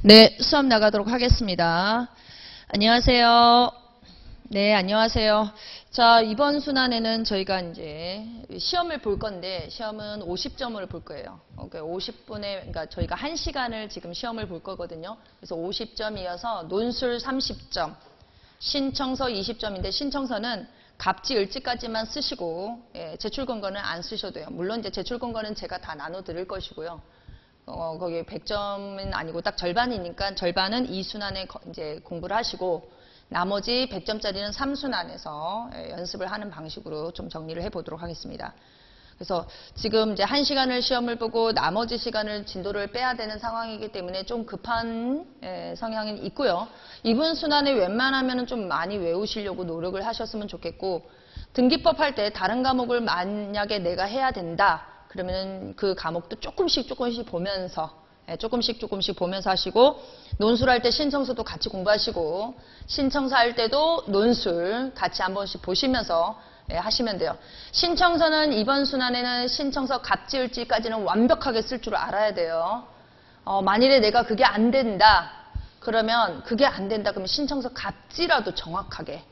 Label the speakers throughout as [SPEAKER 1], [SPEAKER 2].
[SPEAKER 1] 네, 수업 나가도록 하겠습니다. 안녕하세요. 네, 안녕하세요. 자, 이번 순환에는 저희가 이제 시험을 볼 건데, 시험은 50점을 볼 거예요. 그러니까 50분에, 그러니까 저희가 1시간을 지금 시험을 볼 거거든요. 그래서 50점이어서 논술 30점, 신청서 20점인데, 신청서는 갑지, 을지까지만 쓰시고, 제출권고는 안 쓰셔도 돼요. 물론 이제 제출권고는 제가 다 나눠 드릴 것이고요. 거기 100점은 아니고 딱 절반이니까 절반은 2순환에 이제 공부를 하시고 나머지 100점짜리는 3순환에서 연습을 하는 방식으로 좀 정리를 해보도록 하겠습니다. 그래서 지금 이제 1시간을 시험을 보고 나머지 시간을 진도를 빼야 되는 상황이기 때문에 좀 급한 성향이 있고요. 이번 순환에 웬만하면 좀 많이 외우시려고 노력을 하셨으면 좋겠고, 등기법 할 때 다른 과목을 만약에 내가 해야 된다. 그러면 그 과목도 조금씩 보면서 조금씩 보면서 하시고, 논술할 때 신청서도 같이 공부하시고, 신청서 할 때도 논술 같이 한 번씩 보시면서 하시면 돼요. 신청서는 이번 순환에는 신청서 갑지 을지까지는 완벽하게 쓸 줄 알아야 돼요. 만일에 내가 그게 안 된다 그러면 신청서 갑지라도 정확하게,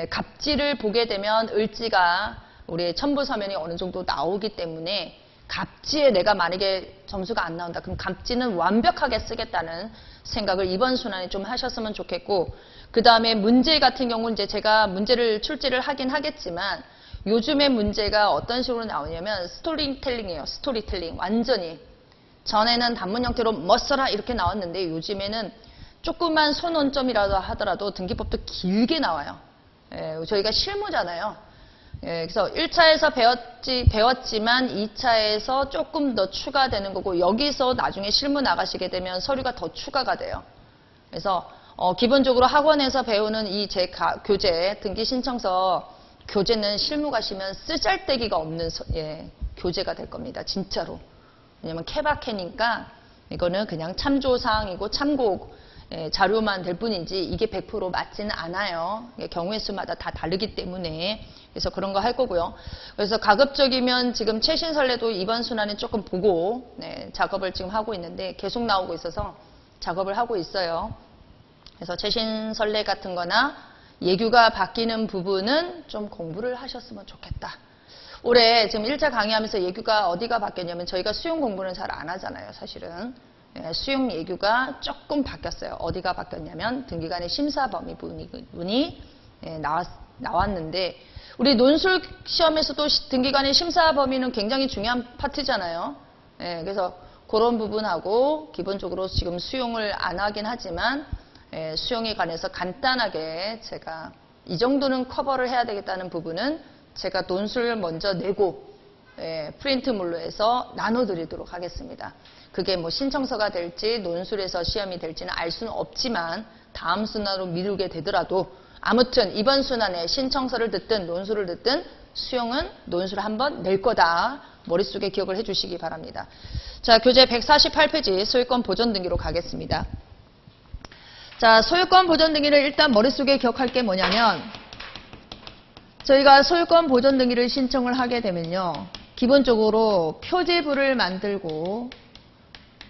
[SPEAKER 1] 갑지를 보게 되면 을지가 우리 첨부서면이 어느 정도 나오기 때문에 갑지에 내가 만약에 점수가 안 나온다. 그럼 갑지는 완벽하게 쓰겠다는 생각을 이번 순환에 좀 하셨으면 좋겠고, 그 다음에 문제 같은 경우는 이제 제가 문제를 출제를 하긴 하겠지만 요즘의 문제가 어떤 식으로 나오냐면 스토리텔링이에요. 스토리텔링. 완전히. 전에는 단문 형태로 뭐 써라 이렇게 나왔는데 요즘에는 조그만 소논점이라도 하더라도 등기법도 길게 나와요. 저희가 실무잖아요. 그래서 1차에서 배웠지만 2차에서 조금 더 추가되는 거고, 여기서 나중에 실무 나가시게 되면 서류가 더 추가가 돼요. 그래서 기본적으로 학원에서 배우는 이 제 교재, 등기 신청서 교재는 실무 가시면 쓰잘데기가 없는 교재가 될 겁니다. 진짜로. 왜냐면 케바케니까 이거는 그냥 참조사항이고 참고 자료만 될 뿐이지 이게 100% 맞지는 않아요. 경우의 수마다 다 다르기 때문에. 그래서 그런 거 할 거고요. 그래서 가급적이면 지금 최신설례도 이번 순환에 조금 보고 작업을 지금 하고 있는데 계속 나오고 있어서 작업을 하고 있어요. 그래서 최신설례 같은 거나 예규가 바뀌는 부분은 좀 공부를 하셨으면 좋겠다. 올해 지금 1차 강의하면서 예규가 어디가 바뀌었냐면 저희가 수용 공부는 잘 안 하잖아요. 사실은. 수용 예규가 조금 바뀌었어요. 어디가 바뀌었냐면 등기관의 심사 범위 부분이 나왔는데, 우리 논술 시험에서도 등기관의 심사 범위는 굉장히 중요한 파트잖아요. 그래서 그런 부분하고 기본적으로 지금 수용을 안 하긴 하지만 수용에 관해서 간단하게 제가 이 정도는 커버를 해야 되겠다는 부분은 제가 논술을 먼저 내고 프린트물로 해서 나눠드리도록 하겠습니다. 그게 뭐 신청서가 될지 논술에서 시험이 될지는 알 수는 없지만 다음 순환으로 미루게 되더라도 아무튼 이번 순환에 신청서를 듣든 논술을 듣든 수용은 논술 한번 낼 거다. 머릿속에 기억을 해주시기 바랍니다. 자, 교재 148페이지 소유권 보존 등기로 가겠습니다. 자, 소유권 보존 등기를 일단 머릿속에 기억할 게 뭐냐면, 저희가 소유권 보존 등기를 신청을 하게 되면요, 기본적으로 표제부를 만들고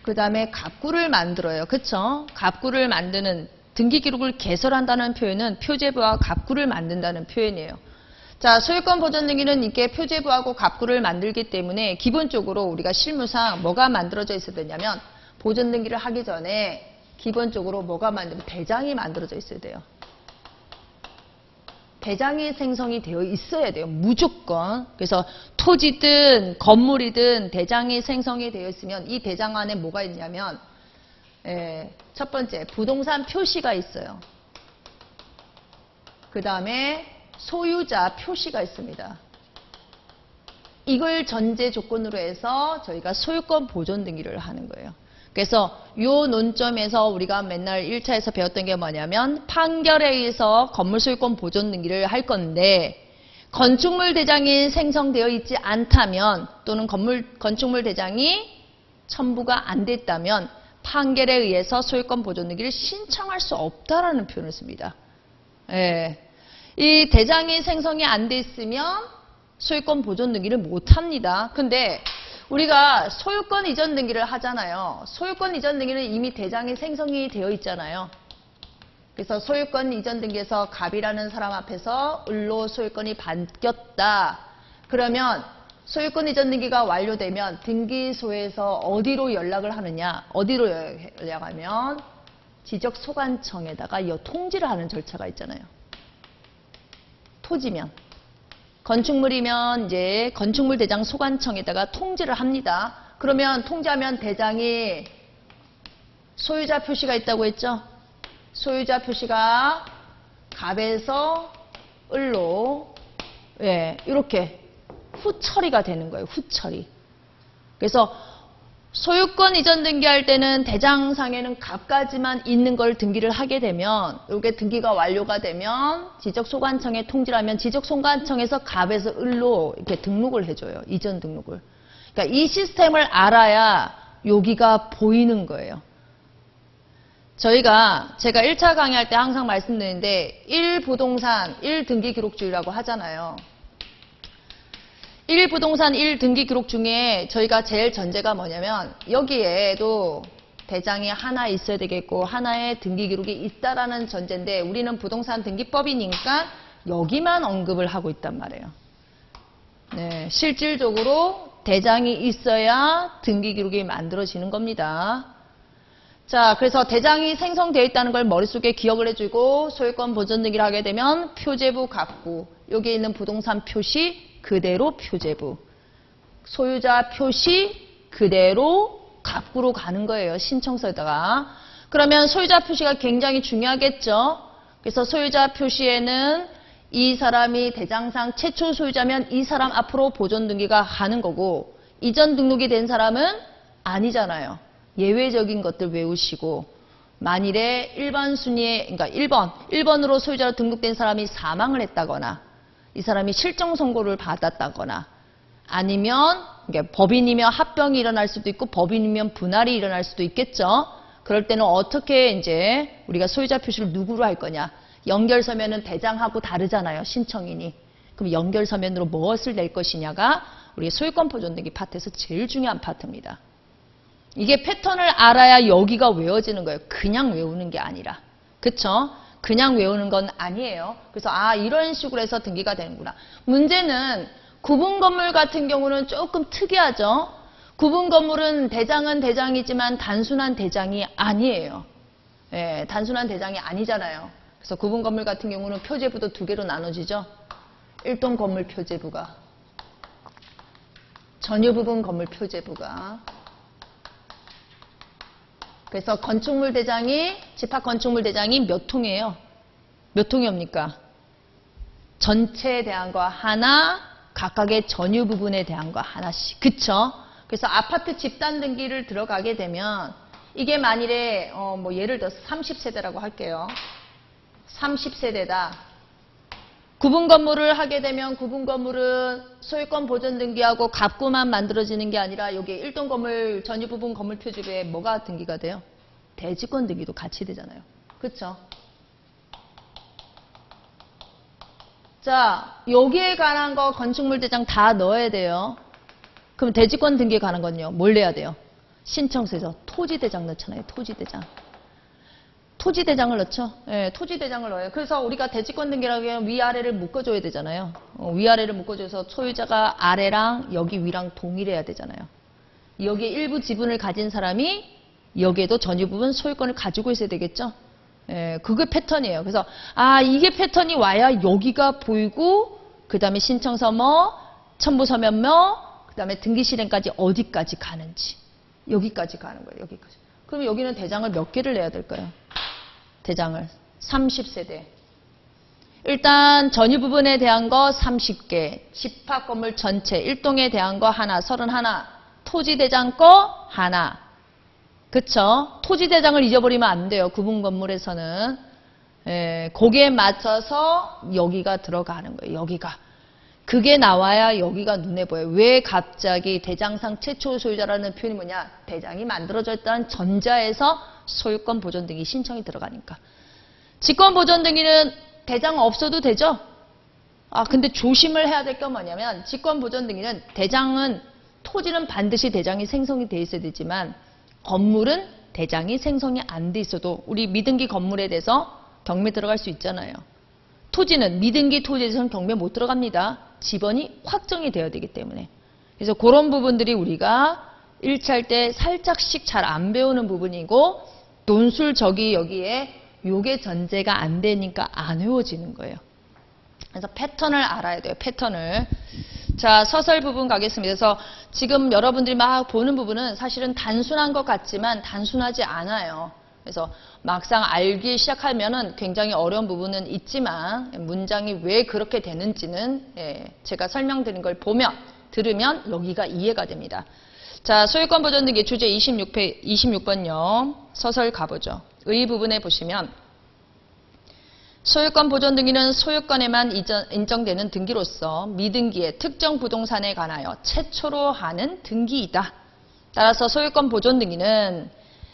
[SPEAKER 1] 그 다음에 갑구를 만들어요. 그쵸? 갑구를 만드는, 등기 기록을 개설한다는 표현은 표제부와 갑구를 만든다는 표현이에요. 자, 소유권 보존 등기는 이게 표제부하고 갑구를 만들기 때문에 기본적으로 우리가 실무상 뭐가 만들어져 있어야 되냐면, 보존 등기를 하기 전에 기본적으로 뭐가 대장이 만들어져 있어야 돼요. 대장이 생성이 되어 있어야 돼요. 무조건. 그래서 토지든 건물이든 대장이 생성이 되어 있으면 이 대장 안에 뭐가 있냐면, 첫 번째 부동산 표시가 있어요. 그 다음에 소유자 표시가 있습니다. 이걸 전제 조건으로 해서 저희가 소유권 보존 등기를 하는 거예요. 그래서 이 논점에서 우리가 맨날 1차에서 배웠던 게 뭐냐면, 판결에 의해서 건물 소유권 보존 등기를 할 건데 건축물 대장이 생성되어 있지 않다면, 또는 건축물 대장이 첨부가 안 됐다면 판결에 의해서 소유권 보존 등기를 신청할 수 없다라는 표현을 씁니다. 이 대장이 생성이 안 돼 있으면 소유권 보존 등기를 못 합니다. 근데 우리가 소유권 이전 등기를 하잖아요. 소유권 이전 등기는 이미 대장이 생성이 되어 있잖아요. 그래서 소유권 이전 등기에서 갑이라는 사람 앞에서 을로 소유권이 바뀌었다. 그러면 소유권 이전 등기가 완료되면 등기소에서 어디로 연락을 하느냐? 어디로 연락하면 지적소관청에다가 이 통지를 하는 절차가 있잖아요. 토지면. 건축물이면 이제 건축물 대장 소관청에다가 통지를 합니다. 그러면 통지하면 대장이 소유자 표시가 있다고 했죠? 소유자 표시가 갑에서 을로 이렇게 후처리가 되는 거예요. 후처리. 그래서 소유권 이전 등기할 때는 대장상에는 갑까지만 있는 걸 등기를 하게 되면 이게 등기가 완료가 되면 지적소관청에 통지를 하면 지적소관청에서 갑에서 을로 이렇게 등록을 해줘요. 이전 등록을. 그러니까 이 시스템을 알아야 여기가 보이는 거예요. 제가 1차 강의할 때 항상 말씀드리는데 1부동산 1등기기록주의라고 하잖아요. 1부동산 1등기기록 중에 저희가 제일 전제가 뭐냐면 여기에도 대장이 하나 있어야 되겠고 하나의 등기기록이 있다라는 전제인데 우리는 부동산 등기법이니까 여기만 언급을 하고 있단 말이에요. 네, 실질적으로 대장이 있어야 등기기록이 만들어지는 겁니다. 자, 그래서 대장이 생성되어 있다는 걸 머릿속에 기억을 해주고 소유권 보존 등기를 하게 되면 표제부 갑구 여기에 있는 부동산 표시 그대로 표제부 소유자 표시 그대로 갑구로 가는 거예요. 신청서에다가. 그러면 소유자 표시가 굉장히 중요하겠죠. 그래서 소유자 표시에는 이 사람이 대장상 최초 소유자면 이 사람 앞으로 보존 등기가 가는 거고 이전 등록이 된 사람은 아니잖아요. 예외적인 것들 외우시고 만일에 1번 순위에 그러니까 1번으로 소유자로 등록된 사람이 사망을 했다거나 이 사람이 실종 선고를 받았다거나 아니면 법인이면 합병이 일어날 수도 있고 법인이면 분할이 일어날 수도 있겠죠. 그럴 때는 어떻게 이제 우리가 소유자 표시를 누구로 할 거냐. 연결서면은 대장하고 다르잖아요. 신청인이. 그럼 연결서면으로 무엇을 낼 것이냐가 우리 소유권 보존 등기 파트에서 제일 중요한 파트입니다. 이게 패턴을 알아야 여기가 외워지는 거예요. 그냥 외우는 게 아니라. 그쵸? 그냥 외우는 건 아니에요. 그래서 이런 식으로 해서 등기가 되는구나. 문제는 구분 건물 같은 경우는 조금 특이하죠. 구분 건물은 대장은 대장이지만 단순한 대장이 아니에요. 예, 단순한 대장이 아니잖아요. 그래서 구분 건물 같은 경우는 표제부도 두 개로 나눠지죠. 1동 건물 표제부가 전유 부분 건물 표제부가 그래서 건축물 대장이 집합 건축물 대장이 몇 통이에요? 몇 통이 옵니까? 전체에 대한 거 하나, 각각의 전유 부분에 대한 거 하나씩. 그쵸? 그래서 아파트 집단 등기를 들어가게 되면 이게 만일에 예를 들어서 30세대라고 할게요. 30세대다. 구분 건물을 하게 되면 구분 건물은 소유권 보존 등기하고 갑구만 만들어지는 게 아니라 여기 1동 건물 전유 부분 건물 표지부에 뭐가 등기가 돼요? 대지권 등기도 같이 되잖아요. 그렇죠? 자, 여기에 관한 거 건축물 대장 다 넣어야 돼요. 그럼 대지권 등기에 관한 건요. 뭘 내야 돼요? 신청서에서 토지 대장 넣잖아요. 토지 대장. 토지 대장을 넣죠. 예, 토지 대장을 넣어요. 그래서 우리가 대지권 등기라고 하면 위아래를 묶어줘야 되잖아요. 위아래를 묶어줘서 소유자가 아래랑 여기 위랑 동일해야 되잖아요. 여기에 일부 지분을 가진 사람이 여기에도 전유 부분 소유권을 가지고 있어야 되겠죠. 예, 그게 패턴이에요. 그래서 이게 패턴이 와야 여기가 보이고 그 다음에 신청서 첨부 서면 그 다음에 등기 실행까지 어디까지 가는지 여기까지 가는 거예요. 여기까지. 그럼 여기는 대장을 몇 개를 내야 될까요? 대장을 30세대. 일단 전유 부분에 대한 거 30개, 집합 건물 전체 1동에 대한 거 하나, 31, 토지 대장 거 하나. 그쵸? 토지 대장을 잊어버리면 안 돼요. 구분 건물에서는. 거기에 맞춰서 여기가 들어가는 거예요. 여기가. 그게 나와야 여기가 눈에 보여요. 왜 갑자기 대장상 최초 소유자라는 표현이 뭐냐? 대장이 만들어졌다는 전자에서 소유권 보존 등기 신청이 들어가니까. 직권 보존 등기는 대장 없어도 되죠? 근데 조심을 해야 될 건 뭐냐면 직권 보존 등기는 대장은 토지는 반드시 대장이 생성이 돼 있어야 되지만 건물은 대장이 생성이 안 돼 있어도 우리 미등기 건물에 대해서 경매 들어갈 수 있잖아요. 토지는 미등기 토지에 대해서는 경매 못 들어갑니다. 지번이 확정이 되어야 되기 때문에. 그래서 그런 부분들이 우리가 1차할 때 살짝씩 잘 안 배우는 부분이고 논술 여기에 요게 전제가 안 되니까 안 외워지는 거예요. 그래서 패턴을 알아야 돼요. 패턴을. 자, 서설 부분 가겠습니다. 그래서 지금 여러분들이 막 보는 부분은 사실은 단순한 것 같지만 단순하지 않아요. 그래서 막상 알기 시작하면은 굉장히 어려운 부분은 있지만 문장이 왜 그렇게 되는지는 제가 설명드린 걸 들으면 여기가 이해가 됩니다. 자, 소유권 보존 등기 주제 26번요. 서설 가보죠. 의 부분에 보시면 소유권 보존 등기는 소유권에만 인정되는 등기로서 미등기의 특정 부동산에 관하여 최초로 하는 등기이다. 따라서 소유권 보존 등기는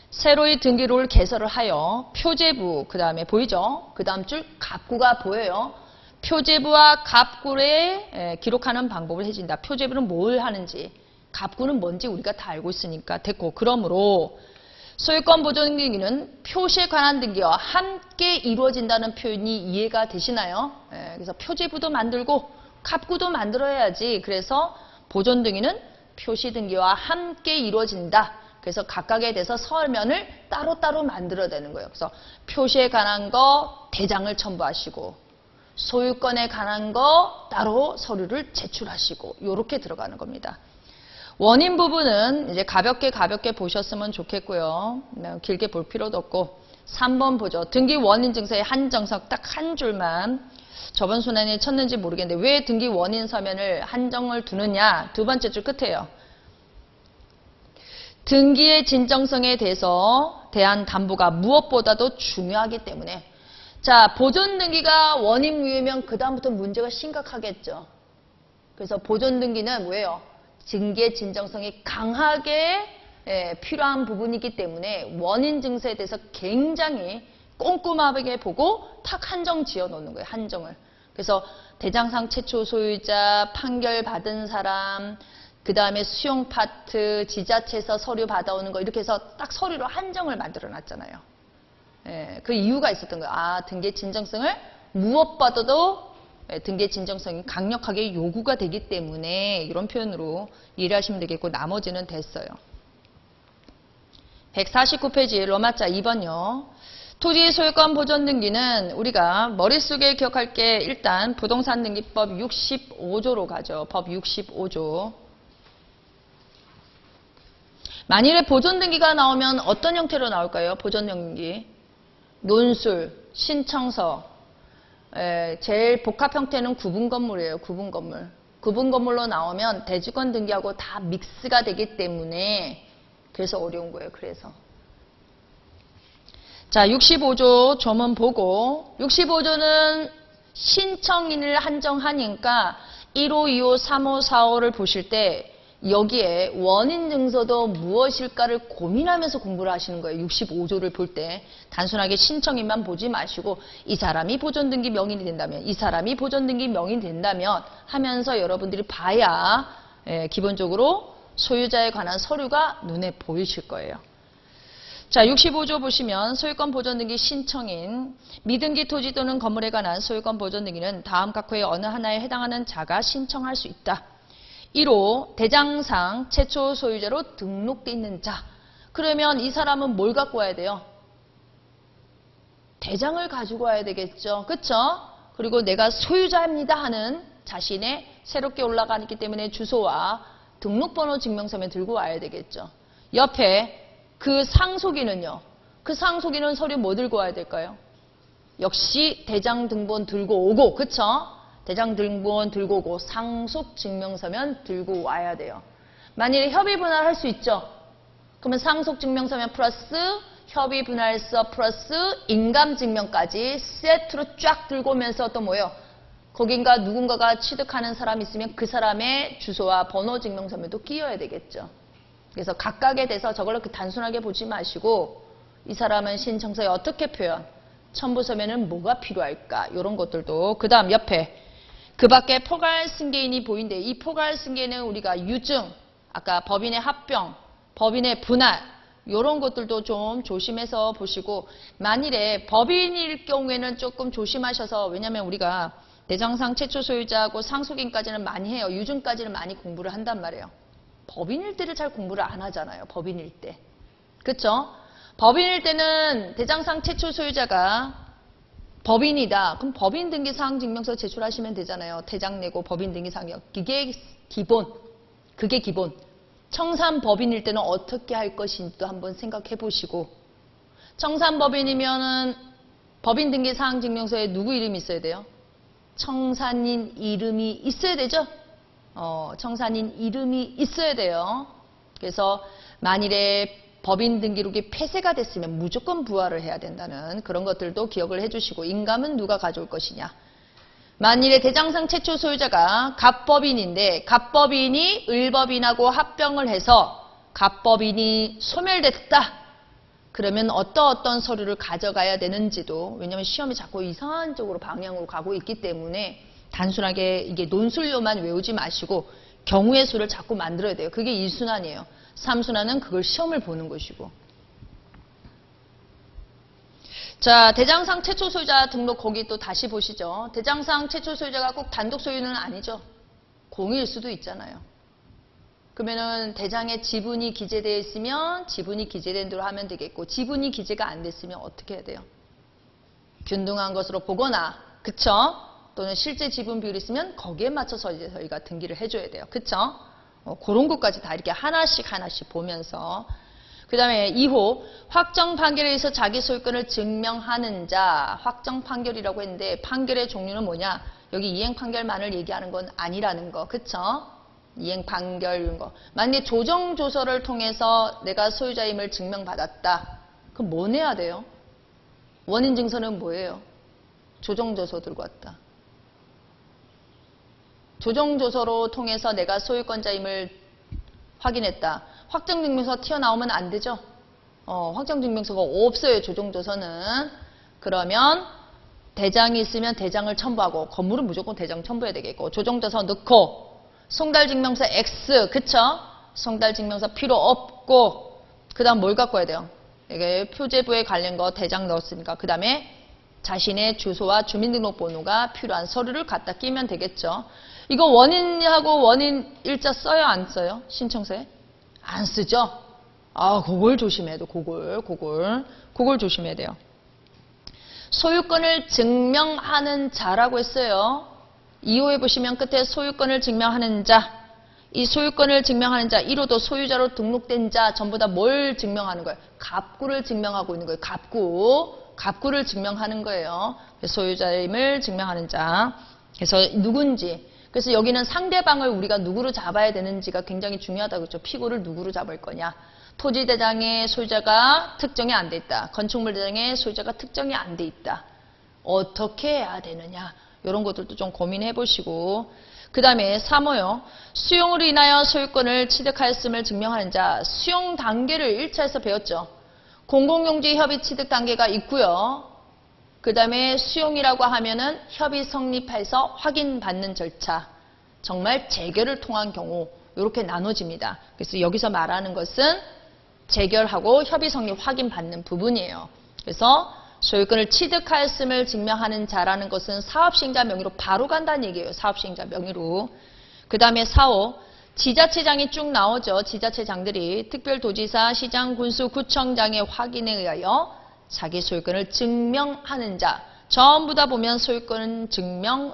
[SPEAKER 1] 새로이 등기록을 개설을 하여 표제부, 그 다음에 보이죠? 그 다음 줄 갑구가 보여요. 표제부와 갑구에 기록하는 방법을 해준다. 표제부는 뭘 하는지, 갑구는 뭔지 우리가 다 알고 있으니까 됐고, 그러므로 소유권 보존 등기는 표시에 관한 등기와 함께 이루어진다는 표현이 이해가 되시나요? 그래서 표제부도 만들고 갑구도 만들어야지. 그래서 보존 등기는 표시 등기와 함께 이루어진다. 그래서 각각에 대해서 서면을 따로따로 만들어야 되는 거예요. 그래서 표시에 관한 거 대장을 첨부하시고 소유권에 관한 거 따로 서류를 제출하시고 이렇게 들어가는 겁니다. 원인 부분은 이제 가볍게 보셨으면 좋겠고요. 길게 볼 필요도 없고 3번 보죠. 등기 원인 증서의 한정석 딱 한 줄만 저번 순환에 쳤는지 모르겠는데 왜 등기 원인 서면을 한정을 두느냐. 두 번째 줄 끝에요. 등기의 진정성에 대한 담보가 무엇보다도 중요하기 때문에 자, 보존 등기가 원인 무효면 그 다음부터 문제가 심각하겠죠. 그래서 보존 등기는 뭐예요? 증기의 진정성이 강하게 필요한 부분이기 때문에 원인 증서에 대해서 굉장히 꼼꼼하게 보고 탁 한정 지어 놓는 거예요. 한정을. 그래서 대장상 최초 소유자, 판결 받은 사람, 그 다음에 수용 파트, 지자체에서 서류 받아오는 거 이렇게 해서 딱 서류로 한정을 만들어 놨잖아요. 그 이유가 있었던 거예요. 아, 등기의 진정성을 무엇보다도 등기의 진정성이 강력하게 요구가 되기 때문에 이런 표현으로 이해를 하시면 되겠고 나머지는 됐어요. 149페이지 로마자 2번요. 토지 소유권 보존 등기는 우리가 머릿속에 기억할 게 일단 부동산 등기법 65조로 가죠. 법 65조. 만일에 보존 등기가 나오면 어떤 형태로 나올까요? 보존 등기. 논술, 신청서. 제일 복합 형태는 구분 건물이에요. 구분 건물. 구분 건물로 나오면 대지권 등기하고 다 믹스가 되기 때문에 그래서 어려운 거예요. 그래서. 자, 65조 조문 보고 65조는 신청인을 한정하니까 1호, 2호, 3호, 4호를 보실 때 여기에 원인 증서도 무엇일까를 고민하면서 공부를 하시는 거예요. 65조를 볼 때 단순하게 신청인만 보지 마시고 이 사람이 보존등기 명인이 된다면 이 사람이 보존등기 명인이 된다면 하면서 여러분들이 봐야 기본적으로 소유자에 관한 서류가 눈에 보이실 거예요. 자, 65조 보시면 소유권 보존등기 신청인 미등기 토지 또는 건물에 관한 소유권 보존등기는 다음 각 호의 어느 하나에 해당하는 자가 신청할 수 있다. 1호 대장상 최초 소유자로 등록돼 있는 자. 그러면 이 사람은 뭘 갖고 와야 돼요? 대장을 가지고 와야 되겠죠. 그렇죠? 그리고 내가 소유자입니다 하는 자신의 새롭게 올라가기 때문에 주소와 등록번호 증명서면 들고 와야 되겠죠. 옆에 그 상속인은요. 그 상속인은 서류 뭐 들고 와야 될까요? 역시 대장 등본 들고 오고, 그렇죠? 대장 등본 들고 오고 상속 증명서면 들고 와야 돼요. 만일에 협의 분할할 수 있죠. 그러면 상속 증명서면 플러스 협의 분할서 플러스 인감 증명까지 세트로 쫙 들고 오면서 또 뭐예요? 거긴가 누군가가 취득하는 사람이 있으면 그 사람의 주소와 번호 증명서면도 끼워야 되겠죠. 그래서 각각에 대해서 저걸 그렇게 단순하게 보지 마시고 이 사람은 신청서에 어떻게 표현, 첨부서면은 뭐가 필요할까 이런 것들도 그 다음 옆에 그 밖에 포괄 승계인이 보이는데 이 포괄 승계는 우리가 유증 아까 법인의 합병, 법인의 분할 이런 것들도 좀 조심해서 보시고 만일에 법인일 경우에는 조금 조심하셔서 왜냐하면 우리가 대장상 최초 소유자하고 상속인까지는 많이 해요. 유증까지는 많이 공부를 한단 말이에요. 법인일 때를 잘 공부를 안 하잖아요. 법인일 때. 그쵸? 법인일 때는 대장상 최초 소유자가 법인이다. 그럼 법인 등기 사항 증명서 제출하시면 되잖아요. 대장 내고 법인 등기 사항. 그게 기본. 그게 기본. 청산 법인일 때는 어떻게 할 것인지도 한번 생각해 보시고 청산 법인이면은 법인 등기 사항 증명서에 누구 이름이 있어야 돼요? 청산인 이름이 있어야 되죠? 청산인 이름이 있어야 돼요. 그래서 만일에 법인 등기록이 폐쇄가 됐으면 무조건 부활을 해야 된다는 그런 것들도 기억을 해주시고 인감은 누가 가져올 것이냐. 만일에 대장상 최초 소유자가 갑법인인데 갑법인이 을법인하고 합병을 해서 갑법인이 소멸됐다. 그러면 어떤 서류를 가져가야 되는지도 왜냐하면 시험이 자꾸 이상한 쪽으로 방향으로 가고 있기 때문에 단순하게 이게 논술료만 외우지 마시고 경우의 수를 자꾸 만들어야 돼요. 그게 1순환이에요. 3순환은 그걸 시험을 보는 것이고. 자, 대장상 최초 소유자 등록 거기 또 다시 보시죠. 대장상 최초 소유자가 꼭 단독 소유는 아니죠. 공유일 수도 있잖아요. 그러면은 대장에 지분이 기재되어 있으면 지분이 기재된 대로 하면 되겠고 지분이 기재가 안 됐으면 어떻게 해야 돼요? 균등한 것으로 보거나 그쵸? 또는 실제 지분 비율이 있으면 거기에 맞춰서 이제 저희가 등기를 해줘야 돼요. 그쵸? 그런 것까지 다 이렇게 하나씩 보면서 그 다음에 2호 확정 판결에 의해서 자기 소유권을 증명하는 자 확정 판결이라고 했는데 판결의 종류는 뭐냐? 여기 이행 판결만을 얘기하는 건 아니라는 거. 그쵸? 이행 판결 이런 거. 만약에 조정 조서를 통해서 내가 소유자임을 증명받았다. 그럼 뭐 내야 돼요? 원인 증서는 뭐예요? 조정 조서 들고 왔다. 조정 조서로 통해서 내가 소유권자임을 확인했다. 확정증명서 튀어나오면 안 되죠. 확정증명서가 없어요. 조정조서는. 그러면 대장이 있으면 대장을 첨부하고 건물은 무조건 대장 첨부해야 되겠고 조정조서 넣고 송달증명서 X 그쵸? 송달증명서 필요 없고 그 다음 뭘 갖고 와야 돼요? 이게 표제부에 관련 거 대장 넣었으니까 그 다음에 자신의 주소와 주민등록번호가 필요한 서류를 갖다 끼면 되겠죠. 이거 원인하고 원인 일자 써요? 안 써요? 신청서에? 안 쓰죠? 그걸 조심해야 돼요. 그걸 조심해야 돼요. 소유권을 증명하는 자라고 했어요. 2호에 보시면 끝에 소유권을 증명하는 자. 이 소유권을 증명하는 자, 1호도 소유자로 등록된 자 전부 다 뭘 증명하는 거예요? 갑구를 증명하고 있는 거예요. 갑구를 증명하는 거예요. 소유자임을 증명하는 자. 그래서 누군지. 그래서 여기는 상대방을 우리가 누구로 잡아야 되는지가 굉장히 중요하다고 했죠. 피고를 누구로 잡을 거냐. 토지대장의 소유자가 특정이 안 돼 있다. 건축물대장의 소유자가 특정이 안 돼 있다. 어떻게 해야 되느냐. 이런 것들도 좀 고민해 보시고. 그 다음에 3호요. 수용으로 인하여 소유권을 취득하였음을 증명하는 자. 수용 단계를 1차에서 배웠죠. 공공용지 협의 취득 단계가 있고요. 그 다음에 수용이라고 하면은 협의 성립해서 확인받는 절차. 정말 재결을 통한 경우 이렇게 나눠집니다. 그래서 여기서 말하는 것은 재결하고 협의 성립 확인받는 부분이에요. 그래서 소유권을 취득하였음을 증명하는 자라는 것은 사업시행자 명의로 바로 간다는 얘기예요. 사업시행자 명의로. 그 다음에 4호. 지자체장이 쭉 나오죠. 지자체장들이 특별도지사, 시장, 군수, 구청장의 확인에 의하여 자기 소유권을 증명하는 자. 전부 다 보면 소유권 증명,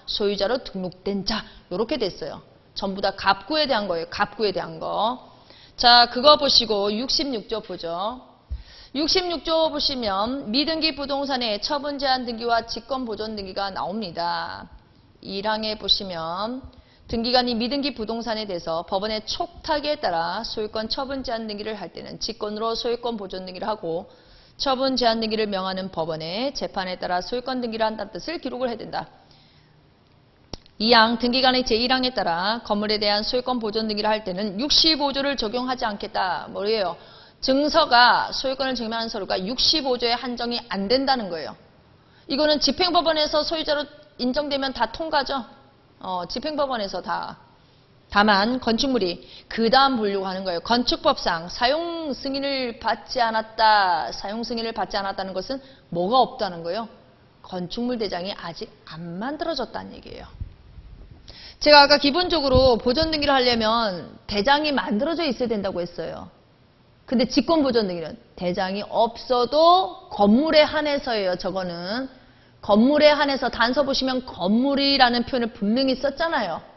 [SPEAKER 1] 소유자로 등록된 자. 이렇게 됐어요. 전부 다 갑구에 대한 거예요. 갑구에 대한 거. 자, 그거 보시고 66조 보죠. 66조 보시면 미등기 부동산의 처분 제한 등기와 직권 보존 등기가 나옵니다. 1항에 보시면 등기관이 미등기 부동산에 대해서 법원의 촉탁에 따라 소유권 처분 제한 등기를 할 때는 직권으로 소유권 보존 등기를 하고 처분 제한 등기를 명하는 법원의 재판에 따라 소유권 등기를 한다는 뜻을 기록을 해야 된다. 2항 등기관의 제1항에 따라 건물에 대한 소유권 보존 등기를 할 때는 65조를 적용하지 않겠다. 뭐예요? 증서가 소유권을 증명하는 서류가 65조에 한정이 안 된다는 거예요. 이거는 집행법원에서 소유자로 인정되면 다 통과죠. 집행법원에서 다 다만 건축물이 그 다음 보려고 하는 거예요. 건축법상 사용 승인을 받지 않았다. 사용 승인을 받지 않았다는 것은 뭐가 없다는 거예요? 건축물 대장이 아직 안 만들어졌다는 얘기예요. 제가 아까 기본적으로 보존 등기를 하려면 대장이 만들어져 있어야 된다고 했어요. 근데 직권 보존 등기는 대장이 없어도 건물에 한해서예요. 저거는 건물에 한해서 단서 보시면 건물이라는 표현을 분명히 썼잖아요.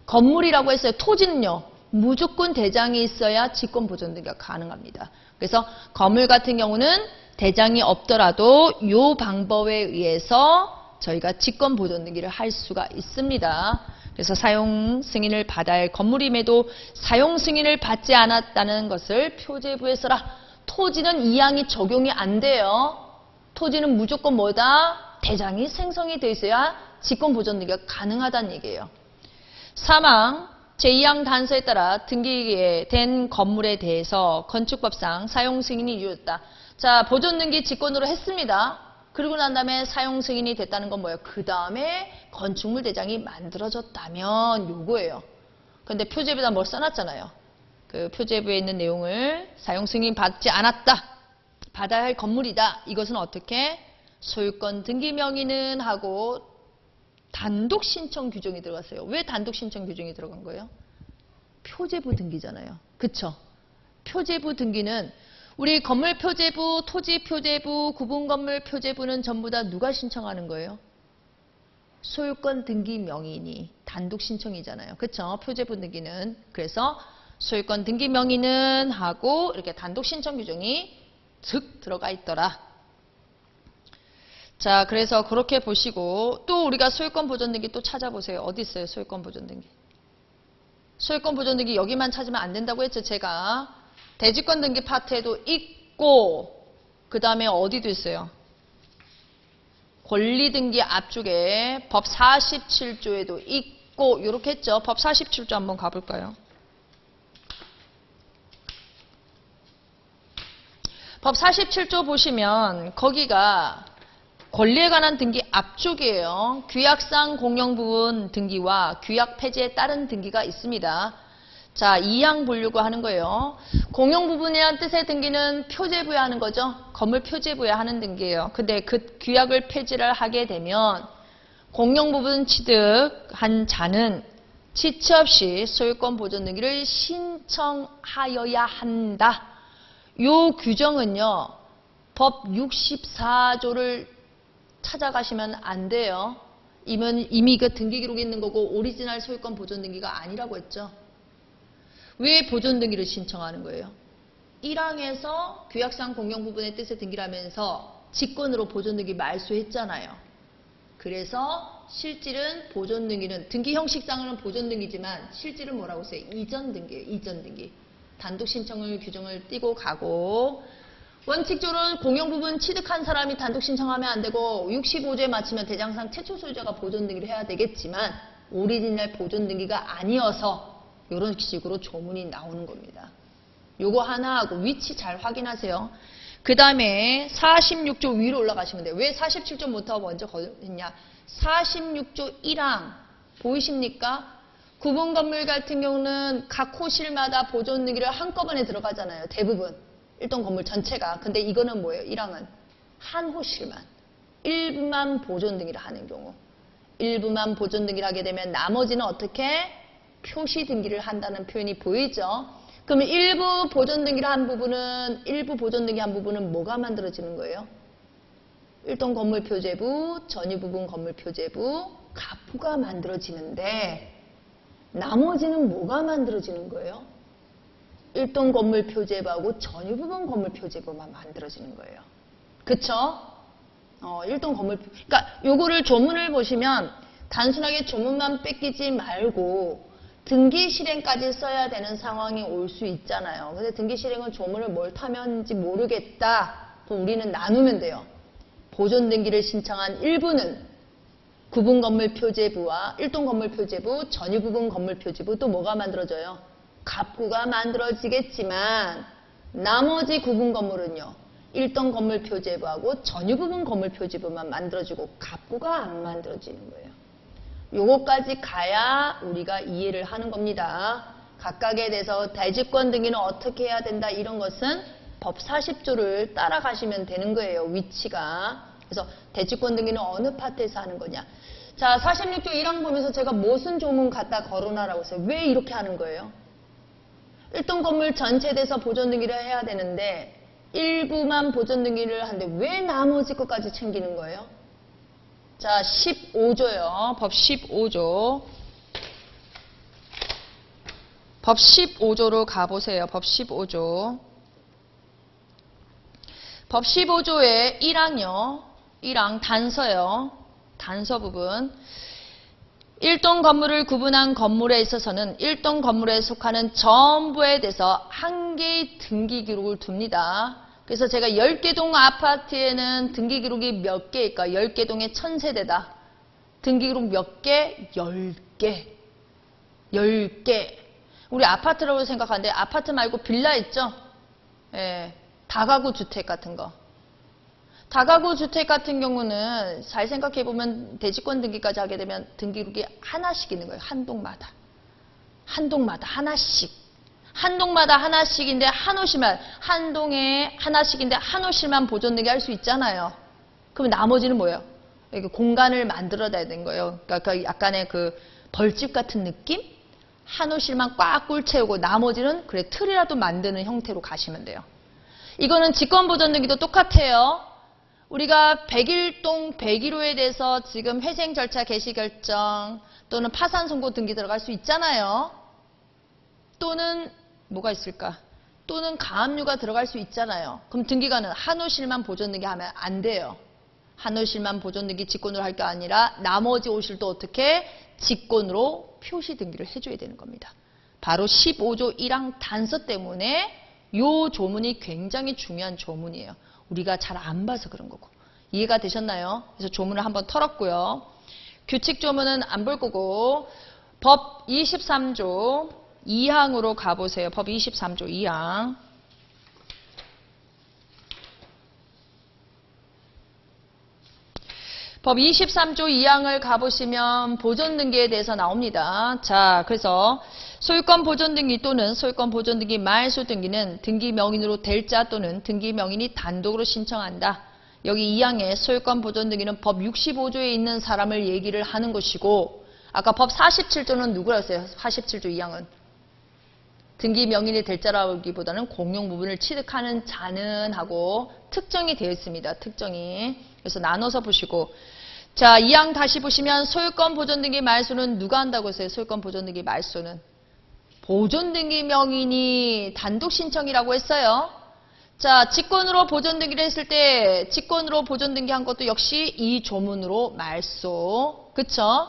[SPEAKER 1] 건물이라고 했어요. 토지는요. 무조건 대장이 있어야 직권 보존 등기가 가능합니다. 그래서 건물 같은 경우는 대장이 없더라도 이 방법에 의해서 저희가 직권 보존 등기를 할 수가 있습니다. 그래서 사용 승인을 받아야 할 건물임에도 사용 승인을 받지 않았다는 것을 표제부에 써라. 토지는 이 항이 적용이 안 돼요. 토지는 무조건 뭐다? 대장이 생성이 돼 있어야 직권 보존 등기가 가능하다는 얘기예요. 사망 제2항 단서에 따라 등기된 건물에 대해서 건축법상 사용 승인이 이루어졌다. 자, 보존 등기 직권으로 했습니다. 그리고 난 다음에 사용 승인이 됐다는 건 뭐예요? 그 다음에 건축물 대장이 만들어졌다면 요거예요. 근데 표제부에다 뭘 써놨잖아요. 그 표제부에 있는 내용을 사용 승인 받지 않았다. 받아야 할 건물이다. 이것은 어떻게? 소유권 등기 명의는 하고 단독 신청 규정이 들어갔어요. 왜 단독 신청 규정이 들어간 거예요? 표제부 등기잖아요. 그쵸? 표제부 등기는 우리 건물 표제부, 토지 표제부, 구분 건물 표제부는 전부 다 누가 신청하는 거예요? 소유권 등기 명의인이 단독 신청이잖아요. 그쵸? 표제부 등기는. 그래서 소유권 등기 명의는 하고 이렇게 단독 신청 규정이 슥 들어가 있더라. 자, 그래서 그렇게 보시고 또 우리가 소유권 보존 등기 또 찾아보세요. 어디 있어요? 소유권 보존 등기. 소유권 보존 등기 여기만 찾으면 안 된다고 했죠, 제가. 대지권 등기 파트에도 있고 그 다음에 어디도 있어요? 권리 등기 앞쪽에 법 47조에도 있고 이렇게 했죠. 법 47조 한번 가볼까요? 법 47조 보시면 거기가 권리에 관한 등기 앞쪽이에요. 규약상 공용부분 등기와 규약 폐지에 따른 등기가 있습니다. 자, 2항 보려고 하는 거예요. 공용부분이라는 뜻의 등기는 표제부에 하는 거죠. 건물 표제부에 하는 등기예요. 근데 그 규약을 폐지를 하게 되면 공용부분 취득한 자는 지체 없이 소유권 보존 등기를 신청하여야 한다. 요 규정은요. 법 64조를 찾아가시면 안 돼요. 이미 그 등기 기록에 있는 거고 오리지널 소유권 보존 등기가 아니라고 했죠. 왜 보존 등기를 신청하는 거예요? 1항에서 규약상 공용 부분의 뜻의 등기를 하면서 직권으로 보존 등기 말소했잖아요. 그래서 실질은 보존 등기는 등기 형식상으로는 보존 등기지만 실질은 뭐라고 써요? 이전 등기예요. 이전 등기. 단독 신청을 규정을 띄고 가고 원칙적으로 공용 부분 취득한 사람이 단독 신청하면 안 되고 65조에 맞추면 대장상 최초 소유자가 보존 등기를 해야 되겠지만 오리지널 보존 등기가 아니어서 이런 식으로 조문이 나오는 겁니다. 요거 하나 하고 위치 잘 확인하세요. 그 다음에 46조 위로 올라가시면 돼요. 왜 47조부터 먼저 했냐? 46조 1항 보이십니까? 구분 건물 같은 경우는 각 호실마다 보존 등기를 한꺼번에 들어가잖아요. 대부분. 일동 건물 전체가. 근데 이거는 뭐예요? 1항은 한 호실만. 일부만 보존 등기를 하는 경우. 일부만 보존 등기를 하게 되면 나머지는 어떻게? 표시 등기를 한다는 표현이 보이죠? 그러면 일부 보존 등기를 한 부분은 뭐가 만들어지는 거예요? 일동 건물 표제부, 전유 부분 건물 표제부, 가부가 만들어지는데 나머지는 뭐가 만들어지는 거예요? 일동 건물 표제부하고 전유 부분 건물 표제부만 만들어지는 거예요. 그쵸? 일동 건물 그러니까 요거를 조문을 보시면 단순하게 조문만 뺏기지 말고 등기 실행까지 써야 되는 상황이 올 수 있잖아요. 근데 등기 실행은 조문을 뭘 타면지 모르겠다. 그럼 우리는 나누면 돼요. 보존 등기를 신청한 일부는 구분 건물 표제부와 일동 건물 표제부, 전유 부분 건물 표제부 또 뭐가 만들어져요? 갑구가 만들어지겠지만 나머지 구분 건물은요. 일동 건물 표제부하고 전유 부분 건물 표제부만 만들어지고 갑구가 안 만들어지는 거예요. 요거까지 가야 우리가 이해를 하는 겁니다. 각각에 대해서 대지권 등기는 어떻게 해야 된다 이런 것은 법 40조를 따라가시면 되는 거예요. 위치가. 그래서 대지권 등기는 어느 파트에서 하는 거냐. 자, 46조 1항 보면서 제가 무슨 조문 갖다 거론하라고 했어요. 왜 이렇게 하는 거예요? 일동 건물 전체에 대해서 보존 등기를 해야 되는데 일부만 보존 등기를 하는데 왜 나머지 것까지 챙기는 거예요? 자, 15조요. 법 15조. 법 15조로 가보세요. 법 15조. 법 15조의 1항요. 1항 단서요. 단서 부분. 일동 건물을 구분한 건물에 있어서는 일동 건물에 속하는 전부에 대해서 한 개의 등기 기록을 둡니다. 그래서 제가 10개 동 아파트에는 등기 기록이 몇 개일까? 10개 동에 1000세대다. 등기 기록 몇 개? 10개. 10개. 우리 아파트라고 생각하는데 아파트 말고 빌라 있죠? 예, 다가구 주택 같은 거. 다가구 주택 같은 경우는 잘 생각해보면 대지권 등기까지 하게 되면 등기록이 하나씩 있는 거예요. 한 동마다. 한 동마다 하나씩. 한 동마다 하나씩인데 한 호실만, 한 동에 하나씩인데 한 호실만 보존 등기 할 수 있잖아요. 그럼 나머지는 뭐예요? 이렇게 공간을 만들어야 되는 거예요. 그러니까 약간의 그 벌집 같은 느낌? 한 호실만 꽉 꿀 채우고 나머지는 그래 틀이라도 만드는 형태로 가시면 돼요. 이거는 직권 보존 등기도 똑같아요. 우리가 101동 101호에 대해서 지금 회생 절차 개시 결정 또는 파산 선고 등기 들어갈 수 있잖아요. 또는 뭐가 있을까? 또는 가압류가 들어갈 수 있잖아요. 그럼 등기관은 한 호실만 보존 등기 하면 안 돼요. 한 호실만 보존 등기 직권으로 할 게 아니라 나머지 호실도 어떻게 직권으로 표시 등기를 해줘야 되는 겁니다. 바로 15조 1항 단서 때문에 이 조문이 굉장히 중요한 조문이에요. 우리가 잘 안 봐서 그런 거고. 이해가 되셨나요? 그래서 조문을 한번 털었고요. 규칙 조문은 안 볼 거고 법 23조 2항으로 가보세요. 법 23조 2항. 법 23조 2항을 가보시면 보존 등기에 대해서 나옵니다. 자, 그래서 소유권 보존 등기 또는 소유권 보존 등기 말소 등기는 등기 명인으로 될 자 또는 등기 명인이 단독으로 신청한다. 여기 2항에 소유권 보존 등기는 법 65조에 있는 사람을 얘기를 하는 것이고 아까 법 47조는 누구라 했어요? 47조 2항은 등기 명인이 될 자라기보다는 공용 부분을 취득하는 자는 하고 특정이 되어 있습니다. 특정이. 그래서 나눠서 보시고 자, 2항 다시 보시면 소유권 보존 등기 말소는 누가 한다고 했어요? 소유권 보존 등기 말소는 보존 등기 명인이 단독 신청이라고 했어요. 자, 직권으로 보존 등기를 했을 때 직권으로 보존 등기한 것도 역시 이 조문으로 말소. 그쵸?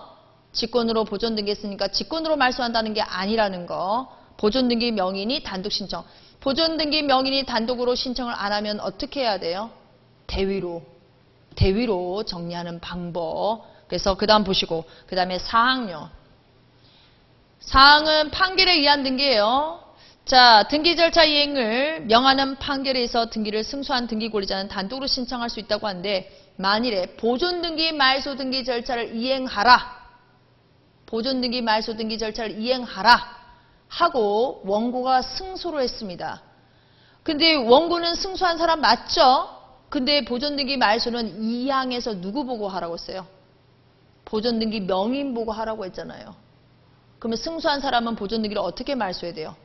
[SPEAKER 1] 직권으로 보존 등기했으니까 직권으로 말소한다는 게 아니라는 거. 보존 등기 명인이 단독 신청. 보존 등기 명인이 단독으로 신청을 안 하면 어떻게 해야 돼요? 대위로 정리하는 방법. 그래서 그 다음 보시고 그 다음에 사항요. 사항은 판결에 의한 등기예요. 자, 등기 절차 이행을 명하는 판결에 의해서 등기를 승소한 등기 권리자는 단독으로 신청할 수 있다고 하는데 만일에 보존 등기 말소 등기 절차를 이행하라. 보존 등기 말소 등기 절차를 이행하라 하고 원고가 승소를 했습니다. 근데 원고는 승소한 사람 맞죠? 근데 보존 등기 말소는 2항에서 누구 보고 하라고 했어요? 보존 등기 명인 보고 하라고 했잖아요. 그러면 승소한 사람은 보존 등기를 어떻게 말소해야 돼요?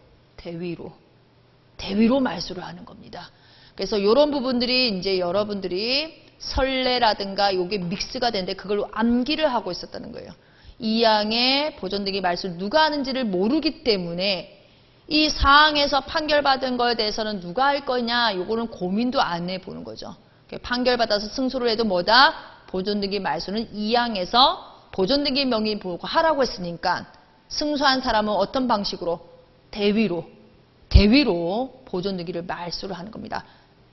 [SPEAKER 1] 대위로 말소를 하는 겁니다. 그래서 이런 부분들이 이제 여러분들이 선례라든가 요게 믹스가 되는데 그걸로 암기를 하고 있었다는 거예요. 2항의 보존 등기 말소를 누가 하는지를 모르기 때문에 이 사항에서 판결받은 거에 대해서는 누가 할 거냐 요거는 고민도 안 해보는 거죠. 판결받아서 승소를 해도 뭐다? 보존 등기 말소는 2항에서 보존 등기 명의 보고 하라고 했으니까 승소한 사람은 어떤 방식으로? 대위로 보존 등기를 말소를 하는 겁니다.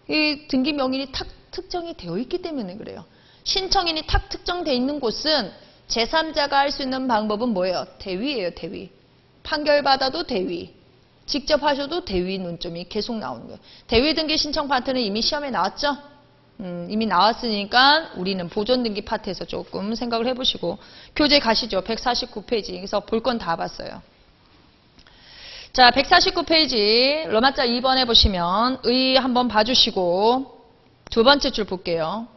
[SPEAKER 1] 이 등기 명인이 탁 특정이 되어 있기 때문에 그래요. 신청인이 탁 특정되어 있는 곳은 제3자가 할 수 있는 방법은 뭐예요? 대위예요, 대위. 판결받아도 대위. 직접 하셔도 대위 논점이 계속 나오는 거예요. 대위 등기 신청 파트는 이미 시험에 나왔죠? 이미 나왔으니까 우리는 보존등기 파트에서 조금 생각을 해보시고 교재 가시죠. 149페이지. 그래서 볼 건 다 봤어요. 자, 149페이지 로마자 2번 해보시면 의 한번 봐주시고 두 번째 줄 볼게요.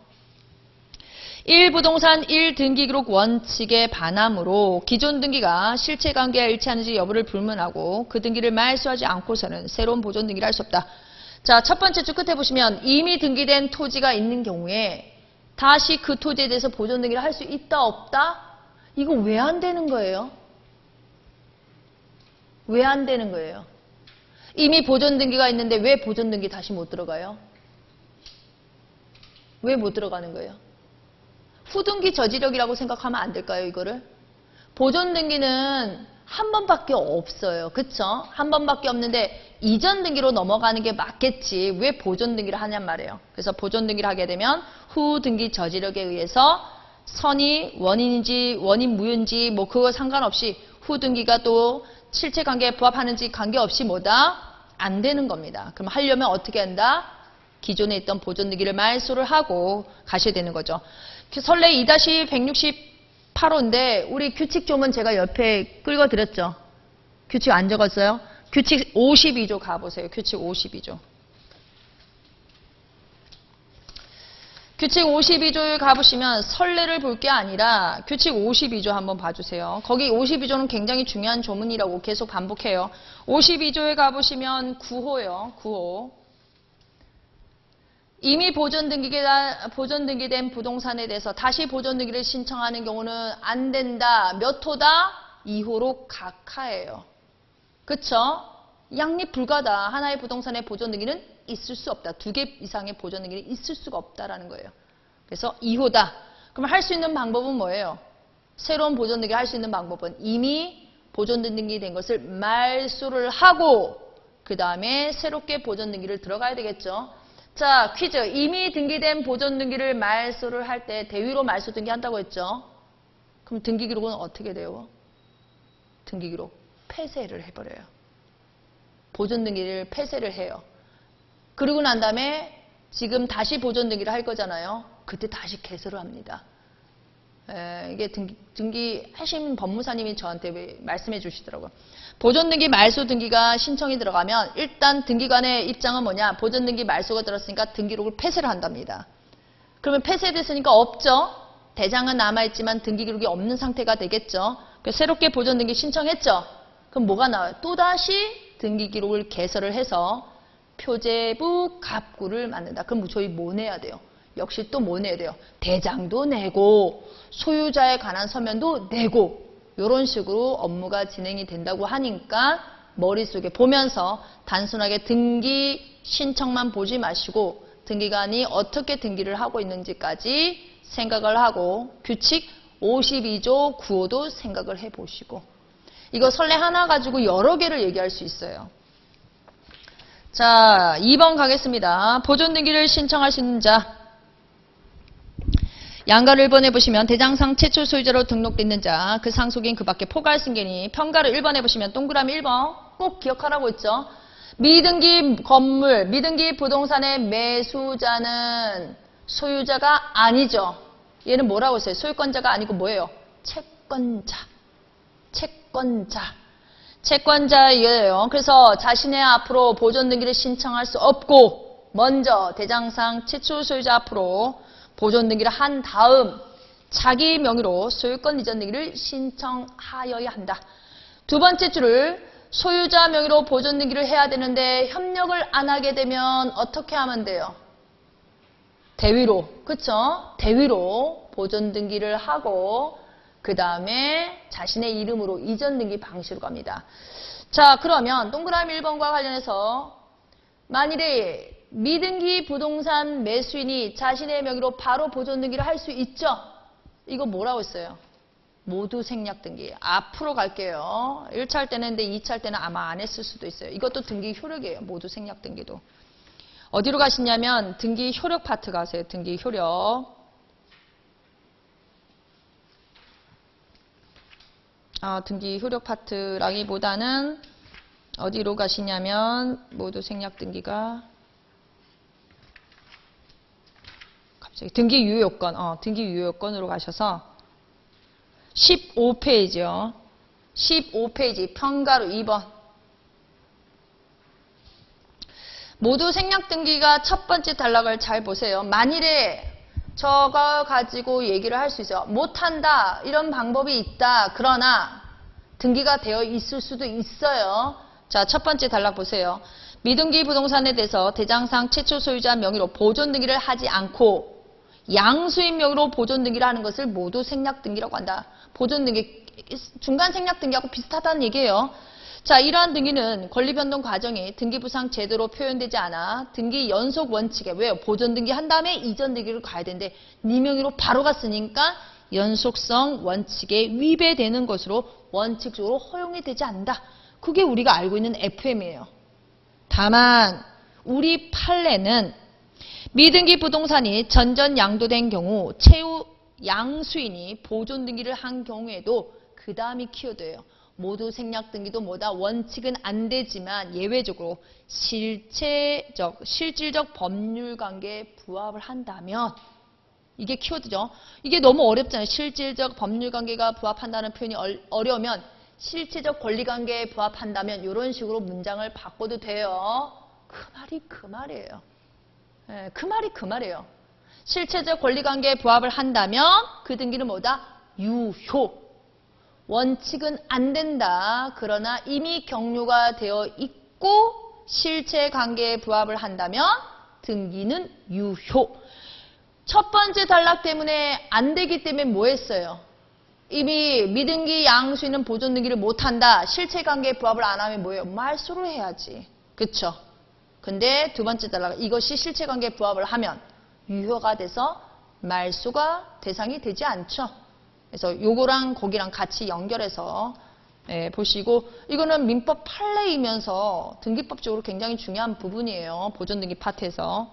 [SPEAKER 1] 1부동산 1등기기록 원칙에 반함으로 기존 등기가 실체관계와 일치하는지 여부를 불문하고 그 등기를 말소하지 않고서는 새로운 보존 등기를 할 수 없다. 자, 첫 번째 줄 끝에 보시면 이미 등기된 토지가 있는 경우에 다시 그 토지에 대해서 보존 등기를 할 수 있다 없다? 이거 왜 안 되는 거예요? 왜 안 되는 거예요? 이미 보존 등기가 있는데 왜 보존 등기 다시 못 들어가요? 왜 못 들어가는 거예요? 후등기 저지력이라고 생각하면 안 될까요, 이거를? 보존 등기는 한 번밖에 없어요. 그쵸? 한 번밖에 없는데 이전 등기로 넘어가는 게 맞겠지. 왜 보존 등기를 하냔 말이에요. 그래서 보존 등기를 하게 되면 후 등기 저지력에 의해서 선이 원인인지 원인 무효인지 뭐 그거 상관없이 후 등기가 또 실체관계에 부합하는지 관계없이 뭐다? 안 되는 겁니다. 그럼 하려면 어떻게 한다? 기존에 있던 보존 등기를 말소를 하고 가셔야 되는 거죠. 선례 2-168호인데 우리 규칙 조문 제가 옆에 끌어드렸죠. 규칙 안 적었어요? 규칙 52조 가보세요. 규칙 52조. 규칙 52조에 가보시면 선례를 볼 게 아니라 규칙 52조 한번 봐주세요. 거기 52조는 굉장히 중요한 조문이라고 계속 반복해요. 52조에 가보시면 9호요. 9호. 이미 보존 등기된 부동산에 대해서 다시 보존 등기를 신청하는 경우는 안 된다. 몇 호다? 2호로 각하예요. 그쵸? 양립 불가다. 하나의 부동산의 보존 등기는 있을 수 없다. 2개 이상의 보존 등기는 있을 수가 없다라는 거예요. 그래서 2호다. 그럼 할 수 있는 방법은 뭐예요? 새로운 보존 등기 할 수 있는 방법은 이미 보존 등기 된 것을 말소를 하고 그 다음에 새롭게 보존 등기를 들어가야 되겠죠. 자, 퀴즈. 이미 등기된 보존 등기를 말소를 할 때 대위로 말소 등기한다고 했죠. 그럼 등기 기록은 어떻게 돼요? 등기 기록 폐쇄를 해버려요. 보존 등기를 폐쇄를 해요. 그러고 난 다음에 지금 다시 보존 등기를 할 거잖아요. 그때 다시 개설을 합니다. 이게 등기 하신 법무사님이 저한테 말씀해 주시더라고요. 보존 등기 말소 등기가 신청이 들어가면 일단 등기관의 입장은 뭐냐? 보존 등기 말소가 들었으니까 등기록을 폐쇄를 한답니다. 그러면 폐쇄됐으니까 없죠? 대장은 남아있지만 등기 기록이 없는 상태가 되겠죠? 그래서 새롭게 보존 등기 신청했죠? 그럼 뭐가 나와요? 또다시 등기 기록을 개설을 해서 표제부 갑구를 만든다. 그럼 저희 뭐 내야 돼요? 역시 또 뭐 내야 돼요? 대장도 내고 소유자에 관한 서면도 내고 이런 식으로 업무가 진행이 된다고 하니까 머릿속에 보면서 단순하게 등기 신청만 보지 마시고 등기관이 어떻게 등기를 하고 있는지까지 생각을 하고 규칙 52조 9호도 생각을 해보시고 이거 선례 하나 가지고 여러 개를 얘기할 수 있어요. 자, 2번 가겠습니다. 보존 등기를 신청하시는 자 양가를 1번에 보시면 대장상 최초 소유자로 등록됐는 자, 그 상속인 그 밖에 포괄 승계니 평가를 1번에 보시면 동그라미 1번 꼭 기억하라고 했죠. 미등기 건물, 미등기 부동산의 매수자는 소유자가 아니죠. 얘는 뭐라고 했어요? 소유권자가 아니고 뭐예요? 채권자. 채권자. 채권자예요. 그래서 자신의 앞으로 보존 등기를 신청할 수 없고 먼저 대장상 최초 소유자 앞으로 보존 등기를 한 다음 자기 명의로 소유권 이전 등기를 신청하여야 한다. 두 번째 줄을 소유자 명의로 보존 등기를 해야 되는데 협력을 안 하게 되면 어떻게 하면 돼요? 대위로, 그쵸? 대위로 보존 등기를 하고 그 다음에 자신의 이름으로 이전 등기 방식으로 갑니다. 자, 그러면 동그라미 1번과 관련해서 만일에 미등기 부동산 매수인이 자신의 명의로 바로 보존 등기를 할 수 있죠? 이거 뭐라고 했어요? 모두 생략 등기. 앞으로 갈게요. 1차 할 때는 했는데 2차 할 때는 아마 안 했을 수도 있어요. 이것도 등기 효력이에요. 모두 생략 등기도. 어디로 가시냐면 등기 효력 파트 가세요. 등기 효력. 등기 효력 파트라기보다는 어디로 가시냐면 모두 생략 등기가 등기 유효 요건, 등기 유효 요건으로 가셔서 15페이지요. 15페이지 평가로 2번. 모두 생략 등기가 첫 번째 단락을 잘 보세요. 만일에 저거 가지고 얘기를 할 수 있어요. 못한다. 이런 방법이 있다. 그러나 등기가 되어 있을 수도 있어요. 자, 첫 번째 단락 보세요. 미등기 부동산에 대해서 대장상 최초 소유자 명의로 보존 등기를 하지 않고 양수인 명의로 보존 등기를 하는 것을 모두 생략 등기라고 한다. 보존 등기, 중간 생략 등기하고 비슷하다는 얘기예요. 자, 이러한 등기는 권리 변동 과정이 등기부상 제도로 표현되지 않아 등기 연속 원칙에, 왜요? 보존 등기 한 다음에 이전 등기를 가야 되는데 네 명의로 바로 갔으니까 연속성 원칙에 위배되는 것으로 원칙적으로 허용이 되지 않는다. 그게 우리가 알고 있는 FM이에요. 다만 우리 판례는 미등기 부동산이 전전 양도된 경우 채무 양수인이 보존 등기를 한 경우에도 그 다음이 키워드예요. 모두 생략 등기도 뭐다? 원칙은 안 되지만 예외적으로 실질적 법률 관계에 부합을 한다면, 이게 키워드죠. 이게 너무 어렵잖아요. 실질적 법률 관계가 부합한다는 표현이 어려우면 실체적 권리 관계에 부합한다면 이런 식으로 문장을 바꿔도 돼요. 그 말이 그 말이에요. 네, 그 말이 그 말이에요. 실체적 권리 관계에 부합을 한다면 그 등기는 뭐다? 유효. 원칙은 안 된다. 그러나 이미 경료가 되어 있고 실체 관계에 부합을 한다면 등기는 유효. 첫 번째 단락 때문에 안 되기 때문에 뭐 했어요? 이미 미등기 양수인은 보존 등기를 못한다. 실체 관계에 부합을 안 하면 뭐예요? 말소를 해야지. 그쵸? 근데 두 번째 단락, 이것이 실체 관계에 부합을 하면 유효가 돼서 말소가 대상이 되지 않죠. 그래서 요거랑 거기랑 같이 연결해서 보시고, 이거는 민법 판례이면서 등기법적으로 굉장히 중요한 부분이에요. 보존등기 파트에서.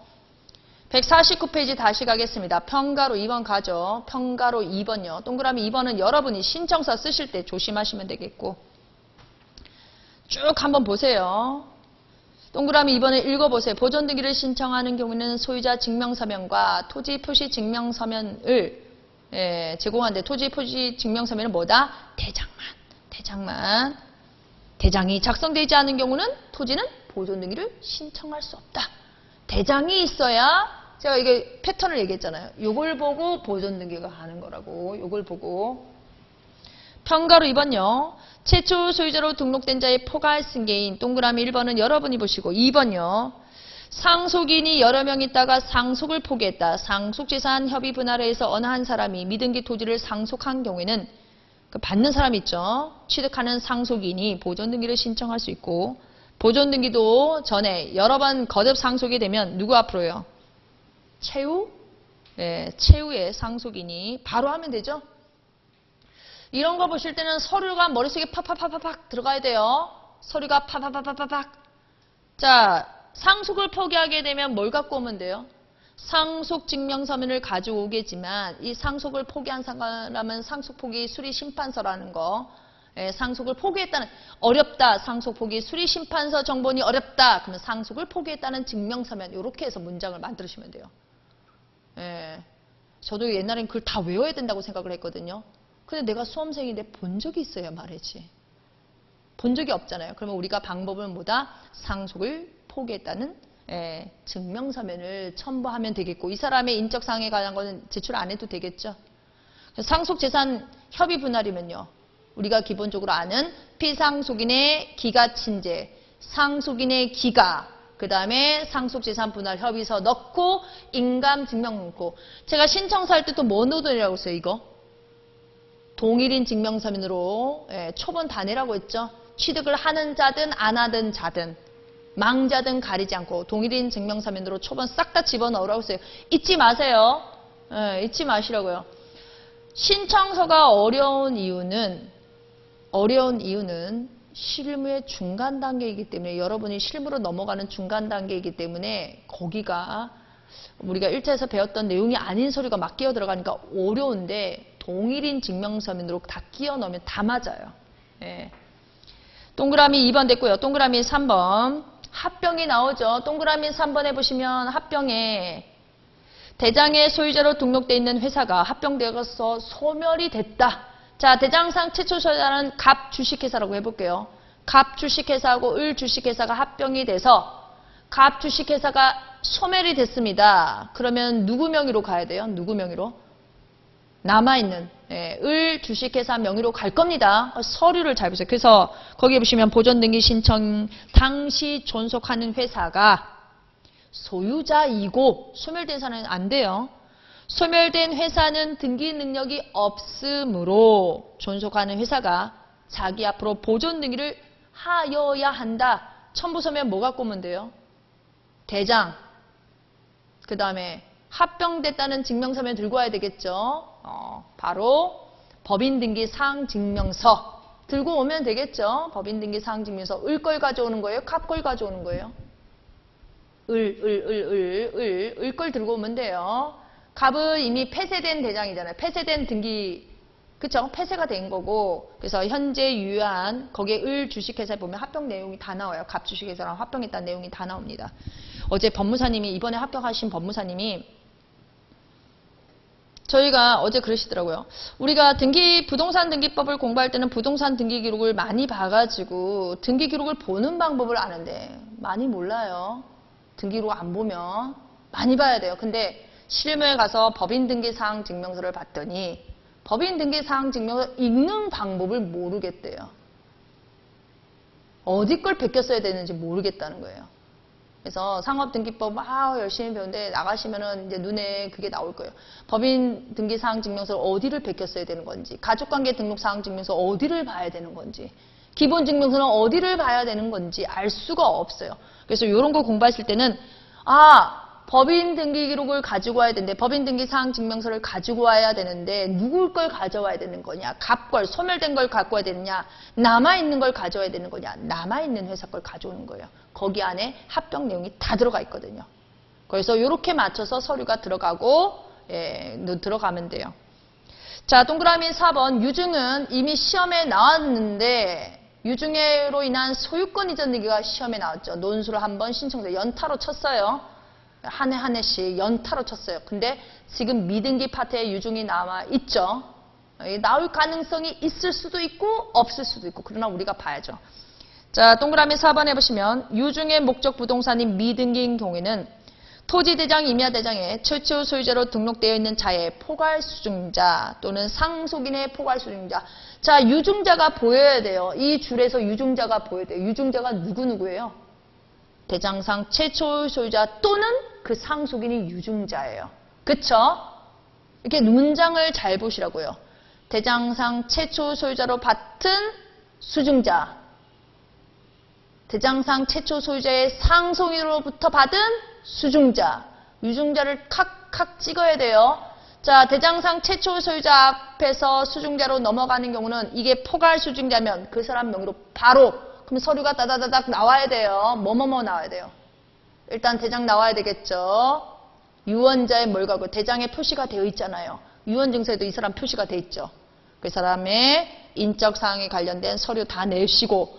[SPEAKER 1] 149페이지 다시 가겠습니다. 평가로 2번 가죠. 평가로 2번요. 동그라미 2번은 여러분이 신청서 쓰실 때 조심하시면 되겠고, 쭉 한번 보세요. 동그라미 2번을 읽어보세요. 보존등기를 신청하는 경우에는 소유자 증명서면과 토지 표시 증명서면을 제공하는데, 토지 표시 증명서면은 뭐다? 대장만. 대장이 작성되지 않은 경우는 토지는 보존등기를 신청할 수 없다. 대장이 있어야, 제가 이게 패턴을 얘기했잖아요. 요걸 보고 보존등기가 가는 거라고. 요걸 보고. 평가로 2번요. 최초 소유자로 등록된 자의 포괄 승계인, 동그라미 1번은 여러분이 보시고, 2번요. 상속인이 여러 명 있다가 상속을 포기했다. 상속재산 협의 분할을 해서 어느 한 사람이 미등기 토지를 상속한 경우에는 그 받는 사람 있죠. 취득하는 상속인이 보존등기를 신청할 수 있고, 보존등기도 전에 여러 번 거듭 상속이 되면 누구 앞으로요? 채우? 채우의 상속인이 바로 하면 되죠. 이런 거 보실 때는 서류가 머릿속에 팍팍팍팍 들어가야 돼요. 서류가 팍팍팍팍팍. 자, 상속을 포기하게 되면 뭘 갖고 오면 돼요? 상속증명서면을 가지고 오겠지만, 이 상속을 포기한 사람은 상속 포기 수리 심판서라는 거, 상속을 포기했다는, 어렵다, 상속 포기 수리 심판서 정본이 어렵다, 그러면 상속을 포기했다는 증명서면, 이렇게 해서 문장을 만들으시면 돼요. 저도 옛날엔 그걸 다 외워야 된다고 생각을 했거든요. 근데 내가 수험생인데 본 적이 있어야 말이지. 본 적이 없잖아요. 그러면 우리가 방법은 뭐다? 상속을 포기했다는 증명서면을 첨부하면 되겠고, 이 사람의 인적사항에 관한 거는 제출 안 해도 되겠죠. 상속재산 협의 분할이면요, 우리가 기본적으로 아는 피상속인의 기가 친제, 상속인의 기가, 그 다음에 상속재산 분할 협의서 넣고 인감증명 넣고, 제가 신청서 할 때 또 뭐 넣으라고 했어요? 이거 동일인 증명서면으로 초본 다 내라고 했죠. 취득을 하는 자든 안 하든 자든 망자든 가리지 않고 동일인 증명서면으로 초본 싹 다 집어넣으라고 했어요. 잊지 마세요. 잊지 마시라고요. 신청서가 어려운 이유는 실무의 중간 단계이기 때문에, 여러분이 실무로 넘어가는 중간 단계이기 때문에 거기가 우리가 1차에서 배웠던 내용이 아닌 서류가 막 끼어 들어가니까 어려운데, 동일인 증명서면으로 다 끼워 넣으면 다 맞아요. 동그라미 2번 됐고요. 동그라미 3번. 합병이 나오죠. 동그라미 3번에 보시면 합병에 대장의 소유자로 등록되어 있는 회사가 합병되어서 소멸이 됐다. 자, 대장상 최초 소유자는 갑 주식회사라고 해볼게요. 갑 주식회사하고 을 주식회사가 합병이 돼서 갑 주식회사가 소멸이 됐습니다. 그러면 누구 명의로 가야 돼요? 누구 명의로? 남아있는 을 주식회사 명의로 갈 겁니다. 서류를 잘 보세요. 그래서 거기에 보시면 보존등기 신청 당시 존속하는 회사가 소유자이고 소멸된 회사는 안 돼요. 소멸된 회사는 등기 능력이 없으므로 존속하는 회사가 자기 앞으로 보존등기를 하여야 한다. 첨부 서면 뭐 갖고 오면 돼요? 대장, 그 다음에 합병됐다는 증명서면 들고 와야 되겠죠. 바로 법인등기 사항증명서 들고 오면 되겠죠. 법인등기 사항증명서. 을 걸 가져오는 거예요? 갑 걸 가져오는 거예요? 을 걸 들고 오면 돼요. 갑은 이미 폐쇄된 대장이잖아요. 폐쇄된 등기, 그쵸? 폐쇄가 된 거고, 그래서 현재 유효한, 거기에 을 주식회사에 보면 합병 내용이 다 나와요. 갑 주식회사랑 합병했다는 내용이 다 나옵니다. 어제 법무사님이, 이번에 합격하신 법무사님이, 저희가 어제 그러시더라고요. 우리가 부동산 등기법을 공부할 때는 부동산 등기 기록을 많이 봐가지고, 등기 기록을 보는 방법을 아는데, 많이 몰라요. 등기 기록 안 보면, 많이 봐야 돼요. 근데, 실무에 가서 법인등기사항 증명서를 봤더니 법인등기사항 증명서 읽는 방법을 모르겠대요. 어디 걸 베껴 써야 되는지 모르겠다는 거예요. 그래서 상업등기법 열심히 배우는데 나가시면은 이제 눈에 그게 나올 거예요. 법인등기사항 증명서를 어디를 베껴 써야 되는 건지, 가족관계 등록사항 증명서 어디를 봐야 되는 건지, 기본증명서는 어디를 봐야 되는 건지 알 수가 없어요. 그래서 이런 거 공부하실 때는 법인 등기 기록을 가지고 와야 되는데, 법인 등기 사항 증명서를 가지고 와야 되는데, 누굴 걸 가져와야 되는 거냐? 갑 걸, 소멸된 걸 갖고 와야 되느냐? 남아있는 걸 가져와야 되는 거냐? 남아있는 회사 걸 가져오는 거예요. 거기 안에 합병 내용이 다 들어가 있거든요. 그래서 이렇게 맞춰서 서류가 들어가고, 들어가면 돼요. 자, 동그라미 4번. 유증은 이미 시험에 나왔는데, 유증으로 인한 소유권 이전 등기가 시험에 나왔죠. 논술을 한번 신청서 연타로 쳤어요. 한 해 한 해씩 연타로 쳤어요. 근데 지금 미등기 파트에 유증이 남아 있죠. 나올 가능성이 있을 수도 있고 없을 수도 있고, 그러나 우리가 봐야죠. 자, 동그라미 4번에 보시면 유증의 목적 부동산인 미등기인 경우에는 토지대장, 임야대장에 최초 소유자로 등록되어 있는 자의 포괄수증자 또는 상속인의 포괄수증자. 자, 유증자가 보여야 돼요. 이 줄에서 유증자가 보여야 돼요. 유증자가 누구예요? 대장상 최초 소유자 또는 그 상속인이 유증자예요. 그쵸? 이렇게 문장을 잘 보시라고요. 대장상 최초 소유자로 받은 수증자, 대장상 최초 소유자의 상속인으로부터 받은 수증자, 유증자를 칵칵 찍어야 돼요. 자, 대장상 최초 소유자 앞에서 수증자로 넘어가는 경우는 이게 포괄 수증자면 그 사람 명의로 바로, 그럼 서류가 따다다닥 나와야 돼요. 뭐뭐뭐 나와야 돼요. 일단 대장 나와야 되겠죠. 유언자의 뭘 가고 대장에 표시가 되어 있잖아요. 유언증서에도 이 사람 표시가 되어 있죠. 그 사람의 인적사항에 관련된 서류 다 내시고,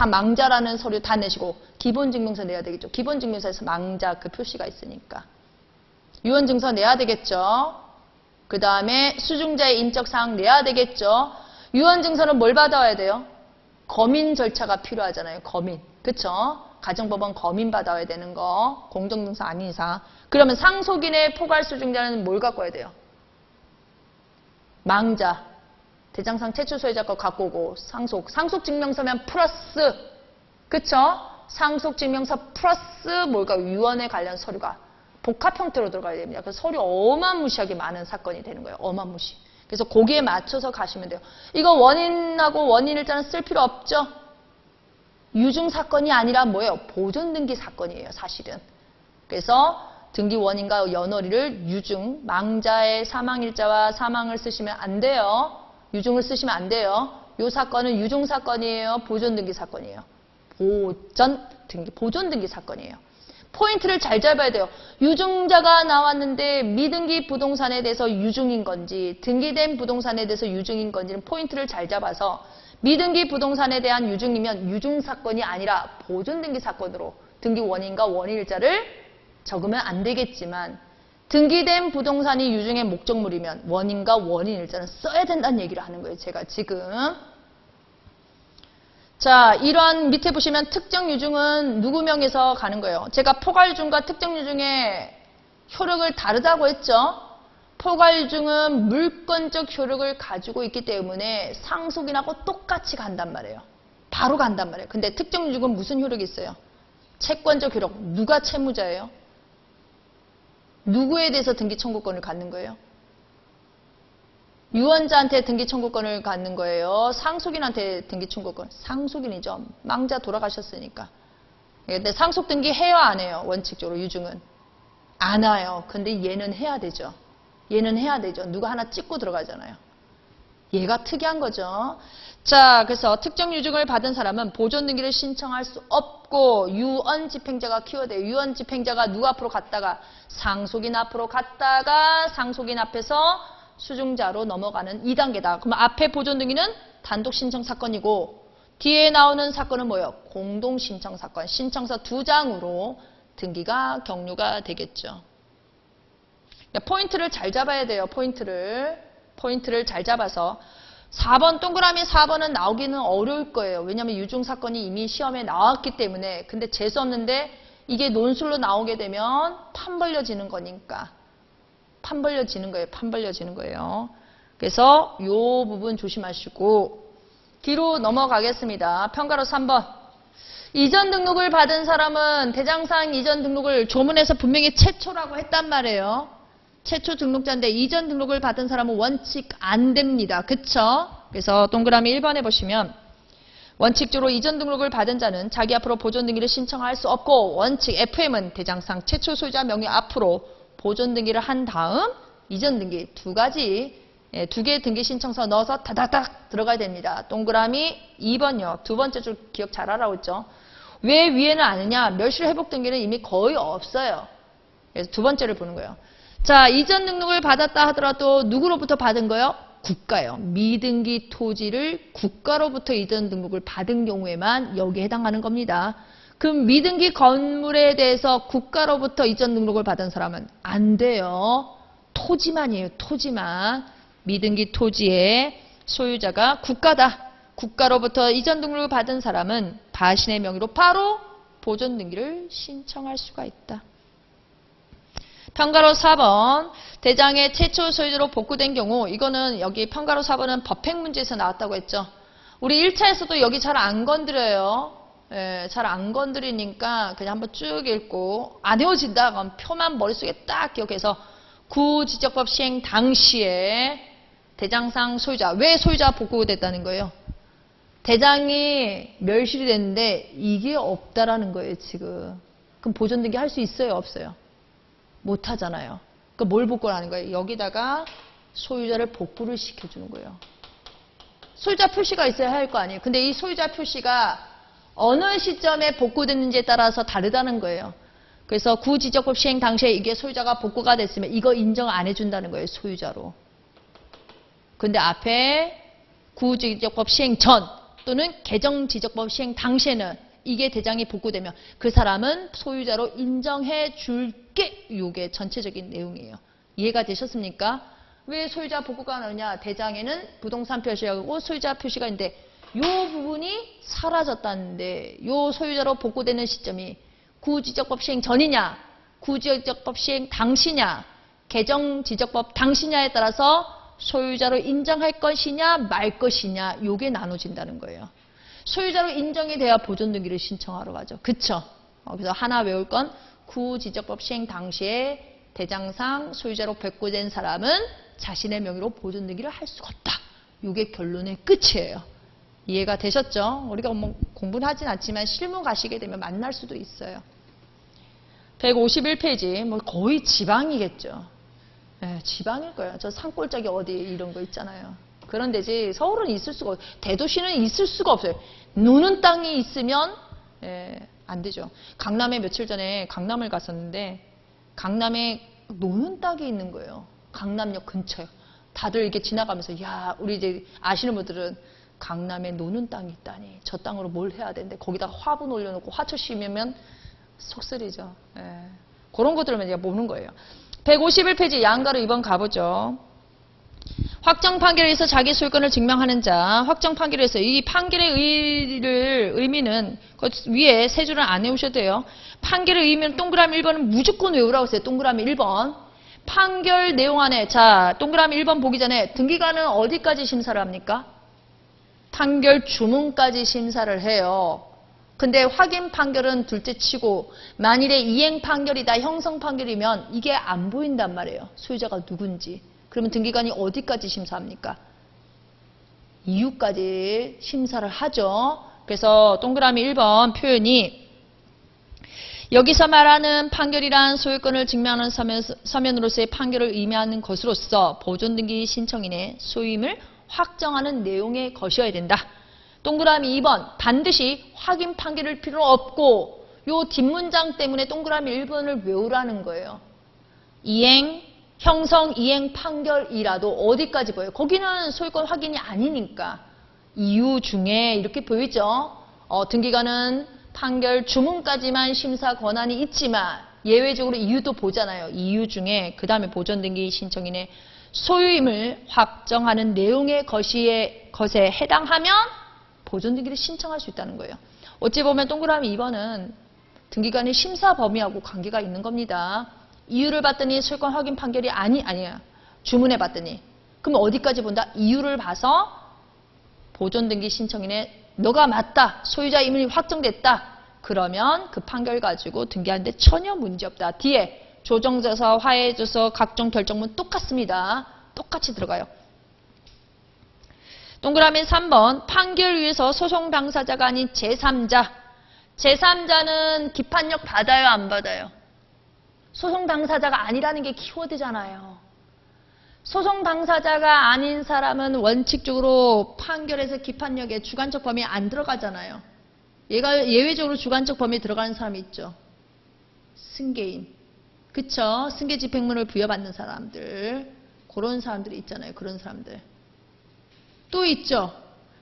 [SPEAKER 1] 망자라는 서류 다 내시고, 기본증명서 내야 되겠죠. 기본증명서에서 망자 그 표시가 있으니까. 유언증서 내야 되겠죠. 그 다음에 수증자의 인적사항 내야 되겠죠. 유언증서는 뭘 받아와야 돼요? 거민 절차가 필요하잖아요. 거민. 그쵸? 가정법원 거민 받아와야 되는 거. 공정증서 아닌 이상. 그러면 상속인의 포괄수증자는 뭘 갖고 와야 돼요? 망자. 대장상 최초 소유자 거 갖고 오고, 상속증명서면 플러스. 그쵸? 상속증명서 플러스 뭘까? 유언에 관련 서류가 복합 형태로 들어가야 됩니다. 그래서 서류 어마무시하게 많은 사건이 되는 거예요. 어마무시. 그래서 거기에 맞춰서 가시면 돼요. 이거 원인하고 원인일자는 쓸 필요 없죠? 유증 사건이 아니라 뭐예요? 보존등기 사건이에요, 사실은. 그래서 등기 원인과 연월일을 유증, 망자의 사망일자와 사망을 쓰시면 안 돼요. 유증을 쓰시면 안 돼요. 이 사건은 유증 사건이에요, 보존등기 사건이에요. 보존등기 사건이에요. 포인트를 잘 잡아야 돼요. 유증자가 나왔는데 미등기 부동산에 대해서 유증인 건지, 등기된 부동산에 대해서 유증인 건지는 포인트를 잘 잡아서, 미등기 부동산에 대한 유증이면 유증 사건이 아니라 보존등기 사건으로 등기 원인과 원인일자를 적으면 안 되겠지만, 등기된 부동산이 유증의 목적물이면 원인과 원인일자는 써야 된다는 얘기를 하는 거예요. 제가 지금. 자, 이러한 밑에 보시면 특정 유증은 누구 명에서 가는 거예요. 제가 포괄유증과 특정 유증의 효력을 다르다고 했죠. 포괄유증은 물권적 효력을 가지고 있기 때문에 상속인하고 똑같이 간단 말이에요. 바로 간단 말이에요. 근데 특정 유증은 무슨 효력이 있어요? 채권적 효력. 누가 채무자예요? 누구에 대해서 등기 청구권을 갖는 거예요? 유언자한테 등기 청구권을 갖는 거예요. 상속인한테 등기 청구권. 상속인이죠. 망자 돌아가셨으니까. 근데 상속 등기 해요, 안 해요? 원칙적으로 유증은 안 와요. 근데 얘는 해야 되죠. 얘는 해야 되죠. 누가 하나 찍고 들어가잖아요. 얘가 특이한 거죠. 자, 그래서 특정 유증을 받은 사람은 보존 등기를 신청할 수 없고 유언 집행자가 키워드예요. 유언 집행자가 누구 앞으로 갔다가 상속인 앞으로 갔다가 상속인 앞에서 수증자로 넘어가는 2단계다. 그럼 앞에 보존 등기는 단독 신청 사건이고 뒤에 나오는 사건은 뭐예요? 공동 신청 사건. 신청서 2장으로 등기가 격려가 되겠죠. 포인트를 잘 잡아야 돼요. 포인트를 잘 잡아서 4번 동그라미 4번은 나오기는 어려울 거예요. 왜냐하면 유증 사건이 이미 시험에 나왔기 때문에. 근데 재수 없는데 이게 논술로 나오게 되면 판 벌려지는 거니까. 판 벌려지는 거예요. 그래서 이 부분 조심하시고 뒤로 넘어가겠습니다. 평가로 3번. 이전 등록을 받은 사람은 대장상 이전 등록을 조문에서 분명히 최초라고 했단 말이에요. 최초 등록자인데 이전 등록을 받은 사람은 원칙 안 됩니다. 그쵸? 그래서 동그라미 1번에 보시면 원칙적으로 이전 등록을 받은 자는 자기 앞으로 보존 등기를 신청할 수 없고 원칙 FM은 대장상 최초 소유자 명의 앞으로 보존 등기를 한 다음 이전 등기 두 개의 등기 신청서 넣어서 다다닥 들어가야 됩니다. 동그라미 2번요. 두 번째 줄 기억 잘하라고 했죠. 왜 위에는 안 하냐? 멸실 회복 등기는 이미 거의 없어요. 그래서 두 번째를 보는 거예요. 자, 이전 등록을 받았다 하더라도 누구로부터 받은 거요? 국가요. 미등기 토지를 국가로부터 이전 등록을 받은 경우에만 여기에 해당하는 겁니다. 그럼 미등기 건물에 대해서 국가로부터 이전 등록을 받은 사람은 안 돼요. 토지만이에요. 토지만. 미등기 토지의 소유자가 국가다. 국가로부터 이전 등록을 받은 사람은 바신의 명의로 바로 보존 등기를 신청할 수가 있다. 평가로 4번. 대장의 최초 소유자로 복구된 경우 이거는 여기 평가로 4번은 법행 문제에서 나왔다고 했죠. 우리 1차에서도 여기 잘 안 건드려요. 예, 잘 안 건드리니까 그냥 한번 쭉 읽고 안 헤어진다 그럼 표만 머릿속에 딱 기억해서 구지적법 시행 당시에 대장상 소유자 왜 소유자 복구됐다는 거예요? 대장이 멸실이 됐는데 이게 없다라는 거예요 지금. 그럼 보존 등기 할 수 있어요 없어요? 못 하잖아요. 그럼 뭘 복구를 하는 거예요? 여기다가 소유자를 복구를 시켜주는 거예요. 소유자 표시가 있어야 할 거 아니에요. 근데 이 소유자 표시가 어느 시점에 복구됐는지에 따라서 다르다는 거예요. 그래서 구지적법 시행 당시에 이게 소유자가 복구가 됐으면 이거 인정 안 해준다는 거예요. 소유자로. 근데 앞에 구지적법 시행 전 또는 개정지적법 시행 당시에는 이게 대장이 복구되면 그 사람은 소유자로 인정해 줄게. 이게 전체적인 내용이에요. 이해가 되셨습니까? 왜 소유자 복구가 나오냐? 대장에는 부동산 표시하고 소유자 표시가 있는데 이 부분이 사라졌다는데 이 소유자로 복구되는 시점이 구지적법 시행 전이냐? 구지적법 시행 당시냐? 개정지적법 당시냐에 따라서 소유자로 인정할 것이냐 말 것이냐 요게 나눠진다는 거예요. 소유자로 인정이 돼야 보존 등기를 신청하러 가죠. 그쵸? 그래서 하나 외울 건 구지적법 시행 당시에 대장상 소유자로 복구된 사람은 자신의 명의로 보존 등기를 할 수가 없다. 이게 결론의 끝이에요. 이해가 되셨죠? 우리가 뭐 공부는 하진 않지만 실무 가시게 되면 만날 수도 있어요. 151페이지 뭐 거의 지방이겠죠. 네, 지방일 거예요. 저 산골짜기 어디 이런 거 있잖아요. 그런 데지 서울은 있을 수가 없어요. 대도시는 있을 수가 없어요. 노는 땅이 있으면 안 되죠. 강남에 며칠 전에 강남을 갔었는데 강남에 노는 땅이 있는 거예요. 강남역 근처에. 다들 이렇게 지나가면서 야 우리 이제 아시는 분들은 강남에 노는 땅이 있다니 저 땅으로 뭘 해야 되는데 거기다가 화분 올려놓고 화초 심으면 속쓰리죠. 그런 것들을 제가 보는 거예요. 151페이지 양가로 2번 가보죠. 확정 판결에 의해서 자기 소유권을 증명하는 자, 확정 판결에 의해서 이 판결의 의미는 그 위에 세 줄은 안 외우셔도 돼요. 판결의 의미는 동그라미 1번은 무조건 외우라고 했어요. 동그라미 1번. 판결 내용 안에, 자, 동그라미 1번 보기 전에 등기관은 어디까지 심사를 합니까? 판결 주문까지 심사를 해요. 근데 확인 판결은 둘째 치고 만일에 이행 판결이다, 형성 판결이면 이게 안 보인단 말이에요. 소유자가 누군지. 그러면 등기관이 어디까지 심사합니까? 이유까지 심사를 하죠. 그래서 동그라미 1번 표현이 여기서 말하는 판결이란 소유권을 증명하는 서면으로서의 판결을 의미하는 것으로서 보존등기 신청인의 소유임을 확정하는 내용의 것이어야 된다. 동그라미 2번 반드시 확인 판결일 필요는 없고 요 뒷문장 때문에 동그라미 1번을 외우라는 거예요. 이행, 형성, 이행 판결이라도 어디까지 보여요? 거기는 소유권 확인이 아니니까 이유 중에 이렇게 보이죠. 등기관은 판결 주문까지만 심사 권한이 있지만 예외적으로 이유도 보잖아요. 이유 중에 그 다음에 보존등기 신청인의 소유임을 확정하는 내용의 것에 해당하면 보존등기를 신청할 수 있다는 거예요. 어찌 보면 동그라미 2번은 등기관의 심사 범위하고 관계가 있는 겁니다. 이유를 봤더니 소유권 확인 판결이 아니야. 주문해 봤더니. 그럼 어디까지 본다? 이유를 봐서 보존등기 신청인의 너가 맞다. 소유자 임의이 확정됐다. 그러면 그 판결 가지고 등기하는데 전혀 문제없다. 뒤에 조정조서, 화해조서, 각종 결정문 똑같습니다. 똑같이 들어가요. 동그라미 3번 판결 위에서 소송 당사자가 아닌 제3자. 제3자는 기판력 받아요? 안 받아요? 소송 당사자가 아니라는 게 키워드잖아요. 소송 당사자가 아닌 사람은 원칙적으로 판결에서 기판력에 주관적 범위에 안 들어가잖아요. 얘가 예외적으로 주관적 범위에 들어가는 사람이 있죠. 승계인. 그쵸? 승계 집행문을 부여받는 사람들. 그런 사람들이 있잖아요. 그런 사람들. 또 있죠.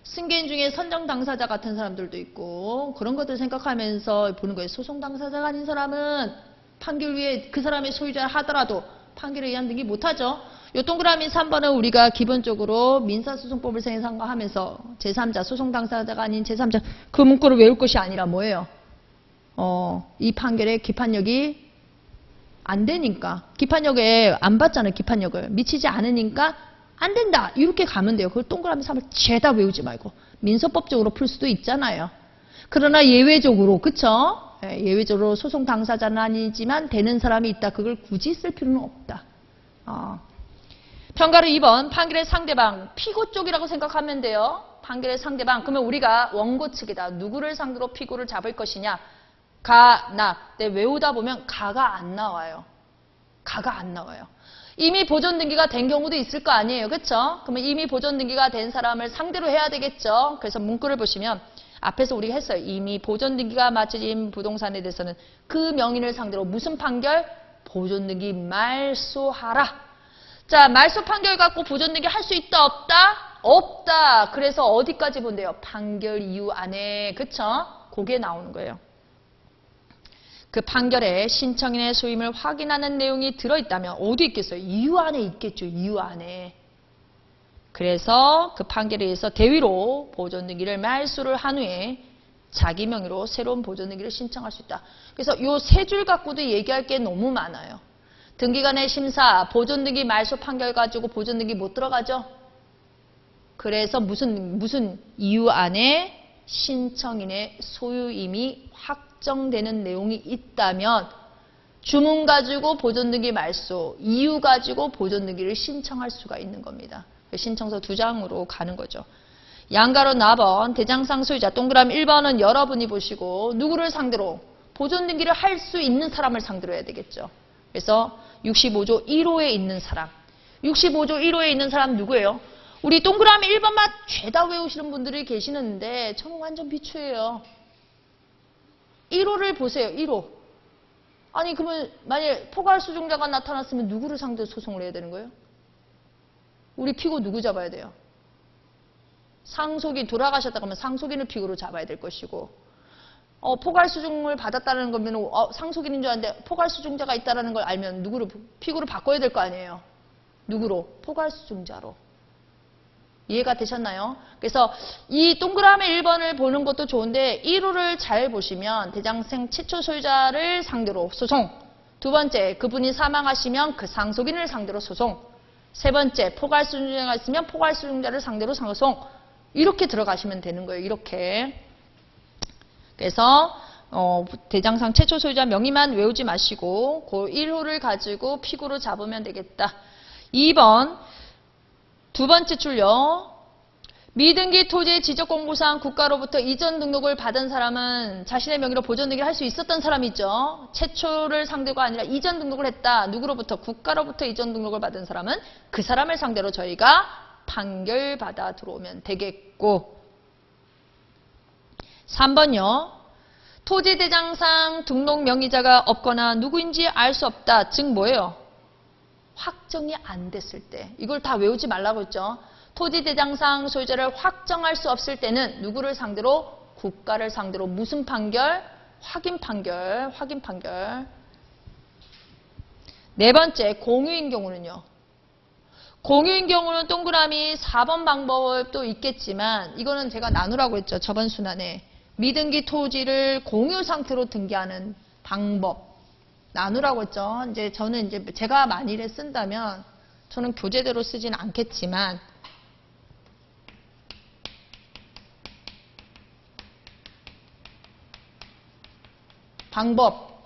[SPEAKER 1] 승계인 중에 선정 당사자 같은 사람들도 있고 그런 것들 생각하면서 보는 거예요. 소송 당사자가 아닌 사람은 판결 위에 그 사람의 소유자 하더라도 판결에 의한 등기 못하죠. 요 동그라미 3번은 우리가 기본적으로 민사소송법을 생각하면서 제3자, 소송 당사자가 아닌 제3자 그 문구를 외울 것이 아니라 뭐예요? 이 판결의 기판력이 안 되니까 기판력에 안 받잖아요. 기판력을 미치지 않으니까 안 된다. 이렇게 가면 돼요. 그걸 동그라미 3을 죄다 외우지 말고 민소법적으로 풀 수도 있잖아요. 그러나 예외적으로 그쵸? 예외적으로 소송 당사자는 아니지만 되는 사람이 있다. 그걸 굳이 쓸 필요는 없다. 평가로 2번 판결의 상대방 피고 쪽이라고 생각하면 돼요. 판결의 상대방 그러면 우리가 원고 측이다. 누구를 상대로 피고를 잡을 것이냐. 가, 나. 근데 외우다 보면 가가 안 나와요. 가가 안 나와요. 이미 보존등기가 된 경우도 있을 거 아니에요. 그쵸? 그러면 이미 보존등기가 된 사람을 상대로 해야 되겠죠. 그래서 문구를 보시면 앞에서 우리가 했어요. 이미 보존등기가 마쳐진 부동산에 대해서는 그 명인을 상대로 무슨 판결? 보존등기 말소하라. 자, 말소 판결 갖고 보존등기 할 수 있다 없다? 없다. 그래서 어디까지 본대요? 판결 이유 안에. 그쵸? 그게 나오는 거예요. 그 판결에 신청인의 소임을 확인하는 내용이 들어있다면 어디 있겠어요? 이유 안에 있겠죠. 이유 안에. 그래서 그 판결에 의해서 대위로 보존등기를 말소를 한 후에 자기 명의로 새로운 보존등기를 신청할 수 있다. 그래서 요 세 줄 갖고도 얘기할 게 너무 많아요. 등기관의 심사, 보존등기 말소 판결 가지고 보존등기 못 들어가죠. 그래서 무슨 이유 안에 신청인의 소유임이 확정되는 내용이 있다면 주문 가지고 보존등기 말소, 이유 가지고 보존등기를 신청할 수가 있는 겁니다. 신청서 2장으로 가는 거죠. 양가로 4번 대장상 소유자 동그라미 1번은 여러분이 보시고 누구를 상대로 보존등기를 할 수 있는 사람을 상대로 해야 되겠죠. 그래서 65조 1호에 있는 사람. 65조 1호에 있는 사람 누구예요? 우리 동그라미 1번만 죄다 외우시는 분들이 계시는데 저는 완전 비추예요. 1호를 보세요. 1호. 아니 그러면 만약에 포괄 수종자가 나타났으면 누구를 상대로 소송을 해야 되는 거예요? 우리 피고 누구 잡아야 돼요? 상속인 돌아가셨다 그러면 상속인을 피고로 잡아야 될 것이고 포괄수중을 받았다는 거면 상속인인 줄 알았는데 포괄수중자가 있다는 걸 알면 누구를 피고를 바꿔야 될 거 아니에요. 누구로? 포괄수중자로. 이해가 되셨나요? 그래서 이 동그라미 1번을 보는 것도 좋은데 1호를 잘 보시면 대장생 최초 소유자를 상대로 소송, 두 번째 그분이 사망하시면 그 상속인을 상대로 소송, 세 번째 포괄수중자가 있으면 포괄수중자를 상대로 소송, 이렇게 들어가시면 되는 거예요. 이렇게. 그래서 대장상 최초 소유자 명의만 외우지 마시고 그 1호를 가지고 피고로 잡으면 되겠다. 2번 두 번째 줄요. 미등기 토지 지적공고상 국가로부터 이전 등록을 받은 사람은 자신의 명의로 보존 등기를 할 수 있었던 사람이죠. 최초를 상대가 아니라 이전 등록을 했다. 누구로부터? 국가로부터 이전 등록을 받은 사람은 그 사람을 상대로 저희가 판결받아 들어오면 되겠고, 3번요. 토지대장상 등록 명의자가 없거나 누구인지 알 수 없다. 즉 뭐예요? 확정이 안 됐을 때. 이걸 다 외우지 말라고 했죠. 토지대장상 소유자를 확정할 수 없을 때는 누구를 상대로? 국가를 상대로. 무슨 판결? 확인 판결. 확인 판결. 네 번째, 공유인 경우는요. 공유인 경우는 동그라미 4번 방법도 있겠지만 이거는 제가 나누라고 했죠. 저번 순환에. 미등기 토지를 공유 상태로 등기하는 방법. 나누라고 했죠. 이제 저는 이제 제가 만일에 쓴다면 저는 교재대로 쓰진 않겠지만 방법.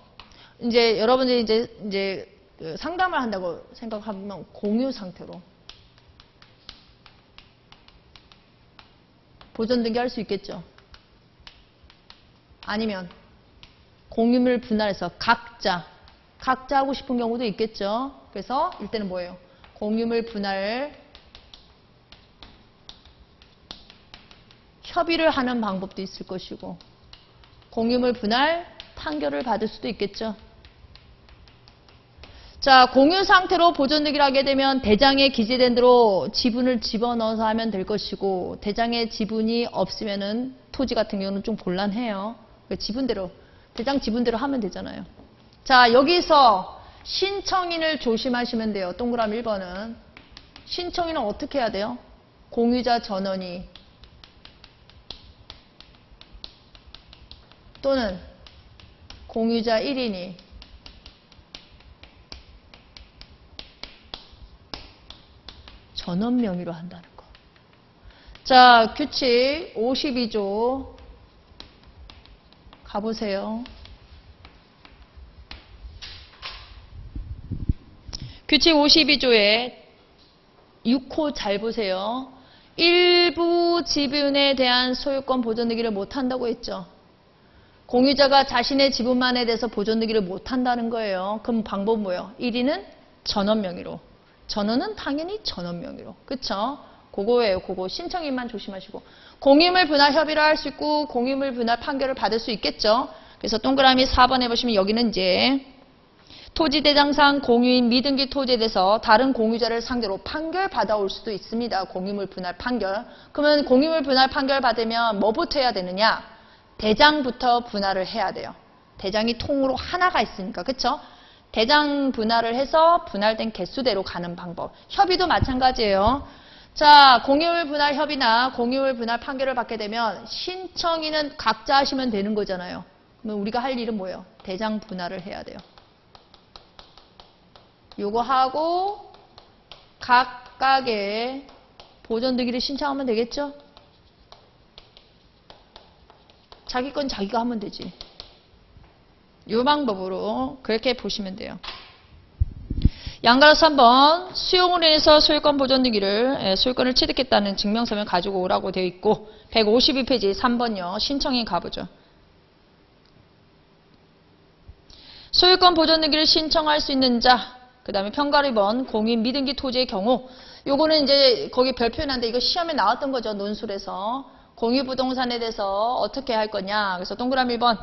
[SPEAKER 1] 이제 여러분들이 이제 상담을 한다고 생각하면 공유 상태로 보존 등기할 수 있겠죠. 아니면 공유물 분할해서 각자 하고 싶은 경우도 있겠죠. 그래서 이때는 뭐예요? 공유물 분할 협의를 하는 방법도 있을 것이고 공유물 분할 판결을 받을 수도 있겠죠. 자, 공유 상태로 보존 등기를 하게 되면 대장에 기재된 대로 지분을 집어넣어서 하면 될 것이고 대장에 지분이 없으면은 토지 같은 경우는 좀 곤란해요. 지분대로, 대장 지분대로 하면 되잖아요. 자, 여기서 신청인을 조심하시면 돼요. 동그라미 1번은. 신청인은 어떻게 해야 돼요? 공유자 전원이 또는 공유자 1인이 전원 명의로 한다는 거. 자, 규칙 52조 가보세요. 규칙 52조에 6호 잘 보세요. 일부 지분에 대한 소유권 보존 등기를 못한다고 했죠. 공유자가 자신의 지분만에 대해서 보존 등기를 못한다는 거예요. 그럼 방법은 뭐예요? 1위는 전원 명의로. 전원은 당연히 전원 명의로. 그쵸? 그거예요. 그거 신청인만 조심하시고. 공유물 분할 협의를 할 수 있고 공유물 분할 판결을 받을 수 있겠죠. 그래서 동그라미 4번에 보시면 여기는 이제 토지대장상 공유인 미등기 토지에 대해서 다른 공유자를 상대로 판결 받아올 수도 있습니다. 공유물 분할 판결. 그러면 공유물 분할 판결 받으면 뭐부터 해야 되느냐? 대장부터 분할을 해야 돼요. 대장이 통으로 하나가 있으니까. 그쵸? 대장 분할을 해서 분할된 개수대로 가는 방법. 협의도 마찬가지예요. 자, 공유물 분할 협의나 공유물 분할 판결을 받게 되면 신청인은 각자 하시면 되는 거잖아요. 그러면 우리가 할 일은 뭐예요? 대장 분할을 해야 돼요. 요거 하고 각각의 보존 등기를 신청하면 되겠죠? 자기 건 자기가 하면 되지. 이 방법으로 그렇게 보시면 돼요. 양가로서 한번 수용으로 인해서 소유권 보존 등기를 소유권을 취득했다는 증명서면 가지고 오라고 되어 있고 152페이지 3번요. 신청인 가보죠. 소유권 보존 등기를 신청할 수 있는 자, 그 다음에 평가로 2번 공인 미등기 토지의 경우 요거는 이제 거기 별표현한데 이거 시험에 나왔던 거죠. 논술에서 공유부동산에 대해서 어떻게 할 거냐. 그래서 동그라미 1번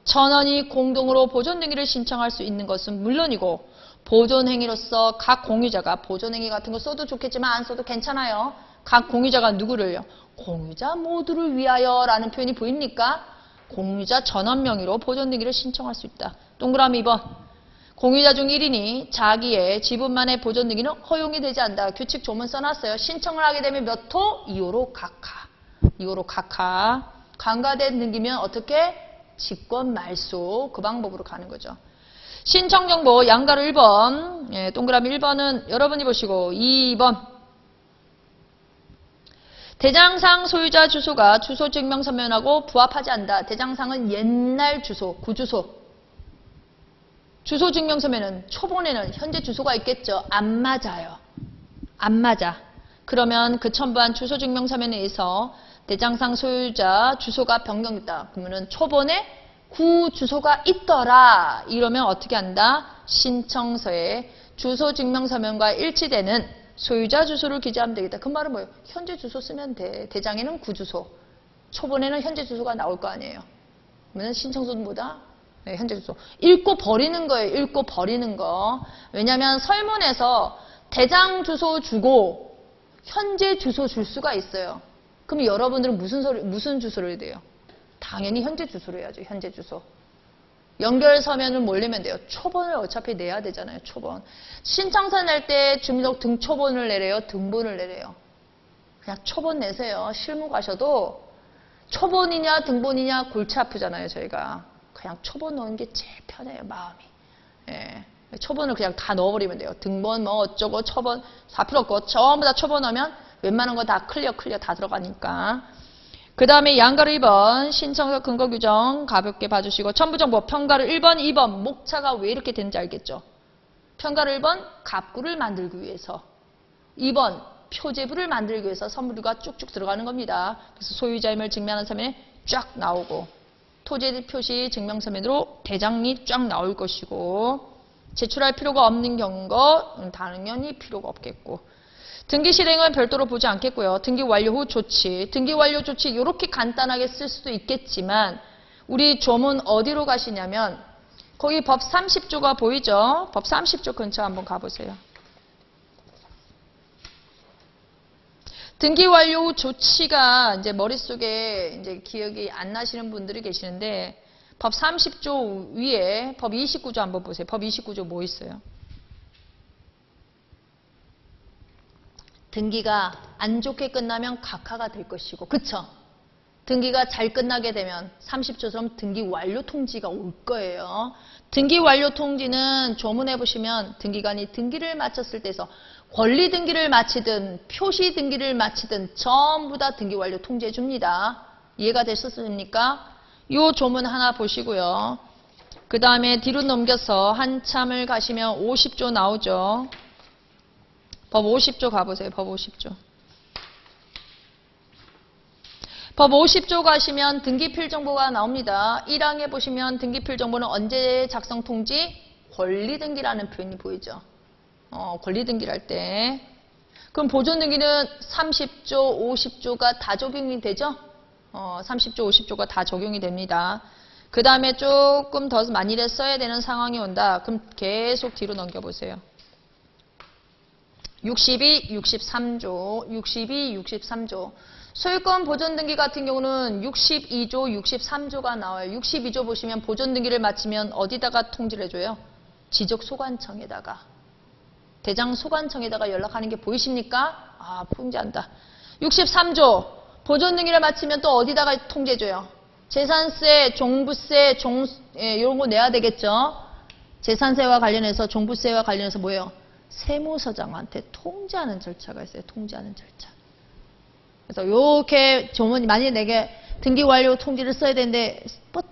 [SPEAKER 1] 전원이 공동으로 보존 등기를 신청할 수 있는 것은 물론이고 보존행위로서 각 공유자가 보존행위 같은 거 써도 좋겠지만 안 써도 괜찮아요. 각 공유자가 누구를요? 공유자 모두를 위하여 라는 표현이 보입니까? 공유자 전원 명의로 보존 등기를 신청할 수 있다. 동그라미 2번. 공유자 중 1인이 자기의 지분만의 보존 등기는 허용이 되지 않는다. 규칙 조문 써놨어요. 신청을 하게 되면 몇 호? 2호로 각하. 2호로 각하. 간과된 등기면 어떻게? 직권 말소. 그 방법으로 가는 거죠. 신청 정보 양가로 1번. 예, 동그라미 1번은 여러분이 보시고 2번. 대장상 소유자 주소가 주소 증명서면하고 부합하지 않는다. 대장상은 옛날 주소, 구주소. 주소 증명서면은 초본에는 현재 주소가 있겠죠. 안 맞아요. 안 맞아. 그러면 그 첨부한 주소 증명서면에 의해서 대장상 소유자 주소가 변경됐다. 그러면은 초본에 구 주소가 있더라. 이러면 어떻게 한다? 신청서에 주소 증명서면과 일치되는 소유자 주소를 기재하면 되겠다. 그 말은 뭐예요? 현재 주소 쓰면 돼. 대장에는 구주소, 초본에는 현재 주소가 나올 거 아니에요. 그러면 신청서는 뭐다? 네, 현재 주소. 읽고 버리는 거예요. 읽고 버리는 거. 왜냐하면 설문에서 대장 주소 주고 현재 주소 줄 수가 있어요. 그럼 여러분들은 무슨 주소를 해야 돼요? 당연히 현재 주소를 해야죠. 현재 주소. 연결 서면을 뭘 내면 돼요? 초본을 어차피 내야 되잖아요. 초본. 신청서 낼 때 주민등록 등초본을 내래요? 등본을 내래요? 그냥 초본 내세요. 실무 가셔도 초본이냐 등본이냐 골치 아프잖아요. 저희가. 그냥 초본 넣는 게 제일 편해요. 마음이. 예. 초본을 그냥 다 넣어버리면 돼요. 등본 뭐 어쩌고 초본 다 필요 없고 전부 다 초본 넣으면 웬만한 거 다 클리어 다 들어가니까. 그 다음에 양가로 2번 신청서 근거 규정 가볍게 봐주시고 첨부정보 평가로 1번 2번 목차가 왜 이렇게 되는지 알겠죠? 평가로 1번 갑구를 만들기 위해서 2번 표제부를 만들기 위해서 선물류가 쭉쭉 들어가는 겁니다. 그래서 소유자임을 증명하는 서면에 쫙 나오고 토지 표시 증명서면으로 대장이 쫙 나올 것이고 제출할 필요가 없는 경우 당연히 필요가 없겠고 등기 실행은 별도로 보지 않겠고요. 등기 완료 후 조치, 등기 완료 조치 이렇게 간단하게 쓸 수도 있겠지만 우리 조문 어디로 가시냐면 거기 법 30조가 보이죠? 법 30조 근처 한번 가보세요. 등기 완료 후 조치가 이제 머릿속에 이제 기억이 안 나시는 분들이 계시는데 법 30조 위에 법 29조 한번 보세요. 법 29조 뭐 있어요? 등기가 안 좋게 끝나면 각하가 될 것이고, 그쵸? 등기가 잘 끝나게 되면 30조처럼 등기 완료 통지가 올 거예요. 등기 완료 통지는 조문해 보시면 등기관이 등기를 마쳤을 때에서 권리 등기를 마치든 표시 등기를 마치든 전부 다 등기 완료 통지해 줍니다. 이해가 되셨습니까? 요 조문 하나 보시고요. 그 다음에 뒤로 넘겨서 한참을 가시면 50조 나오죠. 법 50조 가보세요. 법 50조. 법 50조 가시면 등기필 정보가 나옵니다. 1항에 보시면 등기필 정보는 언제 작성 통지? 권리 등기라는 표현이 보이죠. 권리 등기를 할 때. 그럼 보존 등기는 30조, 50조가 다 적용이 되죠? 30조, 50조가 다 적용이 됩니다. 그 다음에 조금 더 만일에 써야 되는 상황이 온다. 그럼 계속 뒤로 넘겨보세요. 62, 63조, 62, 63조. 소유권 보존등기 같은 경우는 62조, 63조가 나와요. 62조 보시면 보존등기를 마치면 어디다가 통지를 해줘요? 지적소관청에다가. 대장소관청에다가 연락하는 게 보이십니까? 아, 통지한다. 63조. 보존등기를 마치면 또 어디다가 통지해줘요? 재산세, 종부세, 이런 거 내야 되겠죠? 재산세와 관련해서, 종부세와 관련해서 뭐예요? 세무서장한테 통지하는 절차가 있어요. 통지하는 절차. 그래서 이렇게 조문이 만약에 내게 등기 완료 통지를 써야 되는데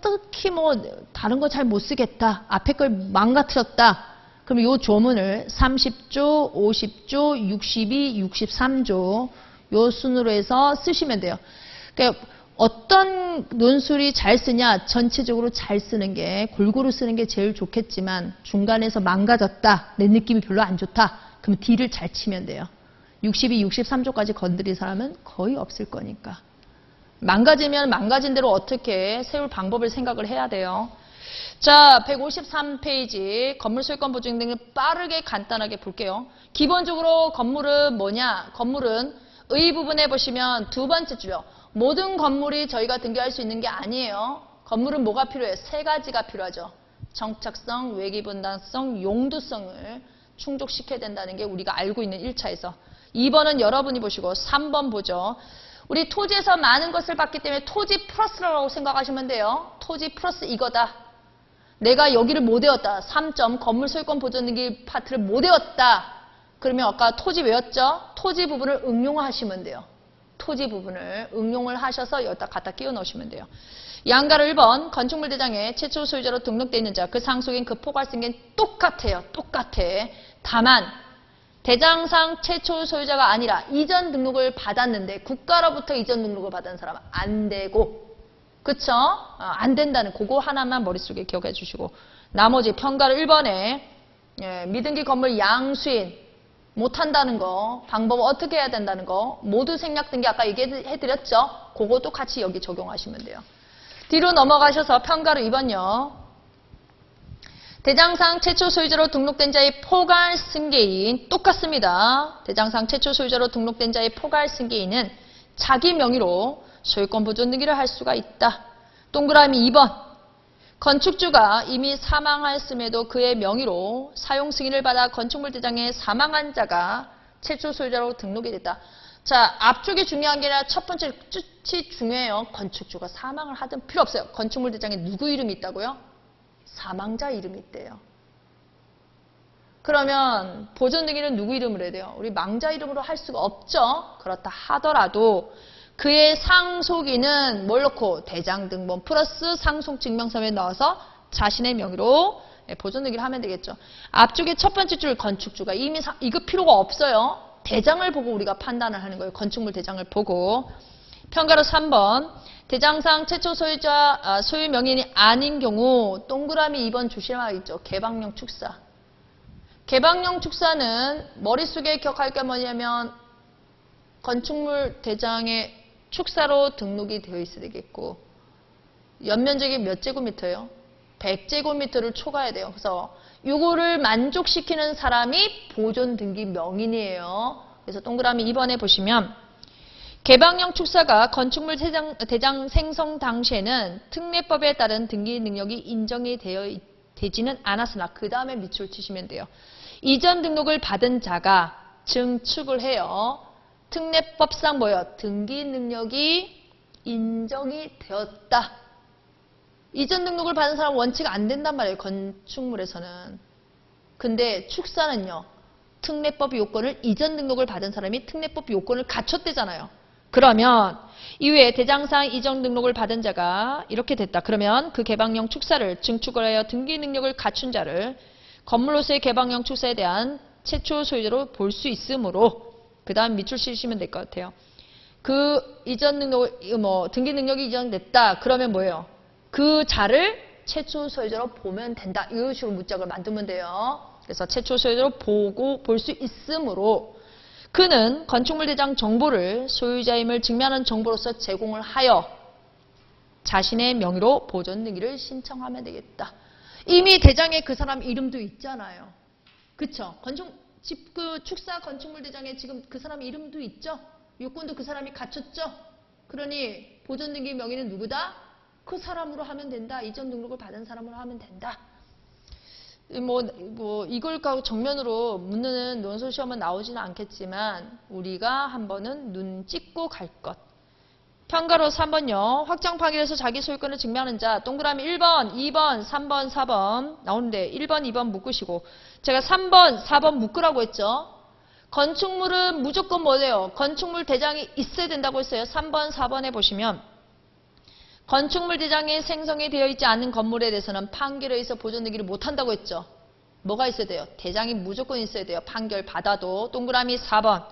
[SPEAKER 1] 특히 뭐 다른 거 잘 못 쓰겠다. 앞에 걸 망가뜨렸다. 그럼 이 조문을 30조, 50조, 62, 63조 요 순으로 해서 쓰시면 돼요. 그러니까 어떤 논술이 잘 쓰냐, 전체적으로 잘 쓰는 게, 골고루 쓰는 게 제일 좋겠지만 중간에서 망가졌다, 내 느낌이 별로 안 좋다, 그러면 D를 잘 치면 돼요. 62, 63조까지 건드린 사람은 거의 없을 거니까. 망가지면 망가진 대로 어떻게 세울 방법을 생각을 해야 돼요. 자, 153페이지 건물 소유권 보증 등을 빠르게 간단하게 볼게요. 기본적으로 건물은 뭐냐? 건물은 의 부분에 보시면 두 번째 줄요. 모든 건물이 저희가 등기할 수 있는 게 아니에요. 건물은 뭐가 필요해요? 세 가지가 필요하죠. 정착성, 외기분당성, 용도성을 충족시켜야 된다는 게 우리가 알고 있는 1차에서. 2번은 여러분이 보시고 3번 보죠. 우리 토지에서 많은 것을 받기 때문에 토지 플러스라고 생각하시면 돼요. 토지 플러스 이거다. 내가 여기를 못 외웠다. 3점 건물 소유권 보존 등기 파트를 못 외웠다. 그러면 아까 토지 외웠죠? 토지 부분을 응용하시면 돼요. 토지 부분을 응용을 하셔서 여기다 갖다 끼워 넣으시면 돼요. 양가로 1번 건축물 대장에 최초 소유자로 등록되어 있는 자 그 상속인 그 포괄승계는 똑같아요. 똑같아. 다만 대장상 최초 소유자가 아니라 이전 등록을 받았는데 국가로부터 이전 등록을 받은 사람은 안 되고 그쵸? 안 된다는 그거 하나만 머릿속에 기억해 주시고 나머지 평가로 1번에 미등기 건물 양수인 못한다는 거 방법 어떻게 해야 된다는 거 모두 생략 등기 아까 얘기해드렸죠? 그것도 같이 여기 적용하시면 돼요. 뒤로 넘어가셔서 평가로 2번요. 대장상 최초 소유자로 등록된 자의 포괄 승계인 똑같습니다. 대장상 최초 소유자로 등록된 자의 포괄 승계인은 자기 명의로 소유권 보존 등기를 할 수가 있다. 동그라미 2번. 건축주가 이미 사망하였음에도 그의 명의로 사용 승인을 받아 건축물 대장에 사망한 자가 최초 소유자로 등록이 됐다. 자, 앞쪽이 중요한 게 아니라 첫 번째 끝이 중요해요. 건축주가 사망을 하든 필요 없어요. 건축물 대장에 누구 이름이 있다고요? 사망자 이름이 있대요. 그러면 보존 등기는 누구 이름으로 해야 돼요? 우리 망자 이름으로 할 수가 없죠. 그렇다 하더라도 그의 상속인은 뭘 넣고 대장 등본 플러스 상속증명서에 넣어서 자신의 명의로 보존 등기를 하면 되겠죠. 앞쪽에 첫 번째 줄 건축주가 이미 이거 필요가 없어요. 대장을 보고 우리가 판단을 하는 거예요. 건축물 대장을 보고. 평가로 3번. 대장상 최초 소유자 소유 명의인이 아닌 경우 동그라미 2번 조심하고 있죠. 개방령 축사. 개방령 축사는 머릿속에 기억할 게 뭐냐면 건축물 대장의 축사로 등록이 되어 있어야 되겠고 연면적이 몇 제곱미터예요? 100제곱미터를 초과해야 돼요. 그래서 이거를 만족시키는 사람이 보존 등기 명인이에요. 그래서 동그라미 2번에 보시면 개방형 축사가 건축물 대장 생성 당시에는 특례법에 따른 등기 능력이 인정이 되지는 않았으나 그 다음에 밑줄 치시면 돼요. 이전 등록을 받은 자가 증축을 해요. 특례법상 뭐예요? 등기 능력이 인정이 되었다. 이전 등록을 받은 사람은 원칙 안 된단 말이에요. 건축물에서는. 근데 축사는요. 특례법 요건을 이전 등록을 받은 사람이 특례법 요건을 갖췄대잖아요. 그러면 이후에 대장상 이전 등록을 받은 자가 이렇게 됐다. 그러면 그 개방형 축사를 증축을 하여 등기 능력을 갖춘 자를 건물로서의 개방형 축사에 대한 최초 소유자로 볼 수 있으므로 그 다음 밑줄 치시면 될 것 같아요. 그 이전 등록, 등기 능력이 이전됐다. 그러면 뭐예요? 그 자를 최초 소유자로 보면 된다. 이런 식으로 문짝을 만들면 돼요. 그래서 최초 소유자로 보고 볼 수 있으므로 그는 건축물 대장 정보를 소유자임을 증명하는 정보로서 제공을 하여 자신의 명의로 보존 등기를 신청하면 되겠다. 이미 대장에 그 사람 이름도 있잖아요. 그쵸? 그 축사 건축물 대장에 지금 그 사람 이름도 있죠? 요건도 그 사람이 갖췄죠? 그러니 보존 등기 명의는 누구다? 그 사람으로 하면 된다. 이전 등록을 받은 사람으로 하면 된다. 이걸 가지고 정면으로 묻는 논술 시험은 나오지는 않겠지만 우리가 한 번은 눈 찍고 갈 것. 평가로 3번요. 확정 파기해서 자기 소유권을 증명하는 자 동그라미 1번, 2번, 3번, 4번 나오는데 1번, 2번 묶으시고 제가 3번, 4번 묶으라고 했죠. 건축물은 무조건 뭐예요? 건축물 대장이 있어야 된다고 했어요. 3번, 4번에 보시면 건축물 대장에 생성이 되어 있지 않은 건물에 대해서는 판결에 의해서 보존 등기를 못한다고 했죠. 뭐가 있어야 돼요? 대장이 무조건 있어야 돼요. 판결 받아도. 동그라미 4번.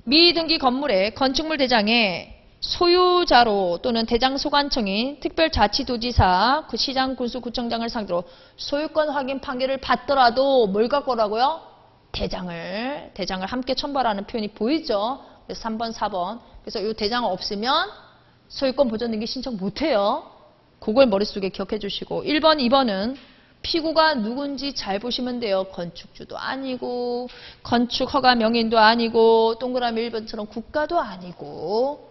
[SPEAKER 1] 미등기 건물에 건축물 대장에 소유자로 또는 대장소관청이 특별자치도지사, 그 시장, 군수, 구청장을 상대로 소유권 확인 판결을 받더라도 뭘 갖고 오라고요? 대장을 함께 첨부하라는 표현이 보이죠? 그래서 3번, 4번. 그래서 이 대장 없으면 소유권 보존 등기 신청 못해요. 그걸 머릿속에 기억해 주시고 1번, 2번은 피고가 누군지 잘 보시면 돼요. 건축주도 아니고 건축 허가 명인도 아니고 동그라미 1번처럼 국가도 아니고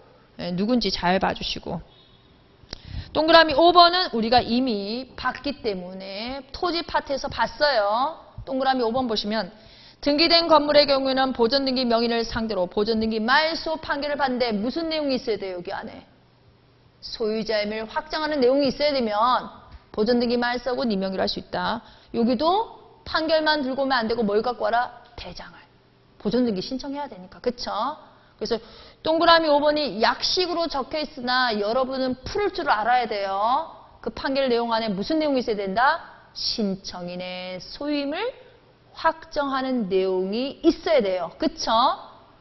[SPEAKER 1] 누군지 잘 봐주시고 동그라미 5번은 우리가 이미 봤기 때문에 토지 파트에서 봤어요. 동그라미 5번 보시면 등기된 건물의 경우에는 보존등기 명의를 상대로 보존등기 말소 판결을 받는데 무슨 내용이 있어야 돼요? 여기 안에. 소유자의 의무를 확정하는 내용이 있어야 되면 보존등기 말소하고 네 명의로 할 수 있다. 여기도 판결만 들고 오면 안 되고 뭘 갖고 와라? 대장을. 보존등기 신청해야 되니까. 그쵸? 그래서 동그라미 5번이 약식으로 적혀 있으나 여러분은 풀을 줄 알아야 돼요. 그 판결 내용 안에 무슨 내용이 있어야 된다? 신청인의 소유임을 확정하는 내용이 있어야 돼요. 그쵸?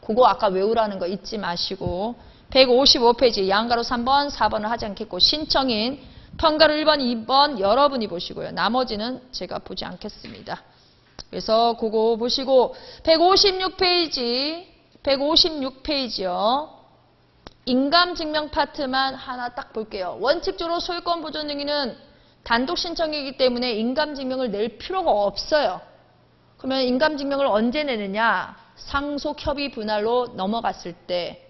[SPEAKER 1] 그거 아까 외우라는 거 잊지 마시고 155페이지 양가로 3번, 4번을 하지 않겠고 신청인, 평가로 1번, 2번 여러분이 보시고요. 나머지는 제가 보지 않겠습니다. 그래서 그거 보시고 156페이지요. 인감증명 파트만 하나 딱 볼게요. 원칙적으로 소유권 보존 등기는 단독 신청이기 때문에 인감증명을 낼 필요가 없어요. 그러면 인감증명을 언제 내느냐? 상속 협의 분할로 넘어갔을 때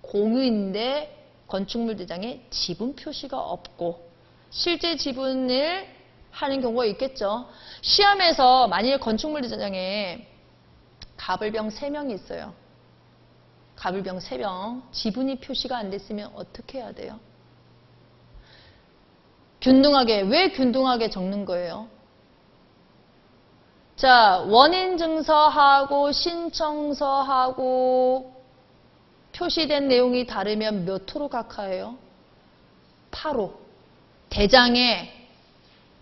[SPEAKER 1] 공유인데 건축물 대장에 지분 표시가 없고 실제 지분을 하는 경우가 있겠죠. 시험에서 만일 건축물 대장에 갑을병 3명이 있어요. 갑을병 3명. 지분이 표시가 안 됐으면 어떻게 해야 돼요? 균등하게. 왜 균등하게 적는 거예요? 자, 원인증서하고 신청서하고 표시된 내용이 다르면 몇 호로 각하해요? 8호. 대장에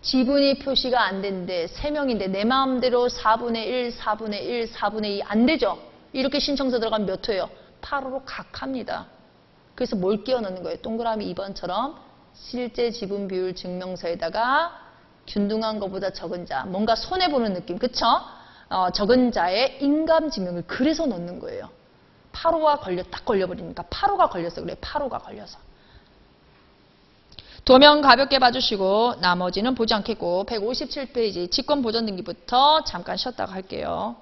[SPEAKER 1] 지분이 표시가 안 된데 3명인데 내 마음대로 4분의 1, 4분의 1, 4분의 2 안 되죠? 이렇게 신청서 들어가면 몇 호예요? 8호로 각합니다. 그래서 뭘 끼워 넣는 거예요? 동그라미 2번처럼 실제 지분 비율 증명서에다가 균등한 것보다 적은 자, 뭔가 손해보는 느낌, 그쵸? 적은 자의 인감증명을 그래서 넣는 거예요. 8호가 딱 걸려버리니까 8호가 걸려서 그래. 8호가 걸려서. 도면 가볍게 봐주시고 나머지는 보지 않겠고 157페이지 직권보존등기부터 잠깐 쉬었다가 할게요.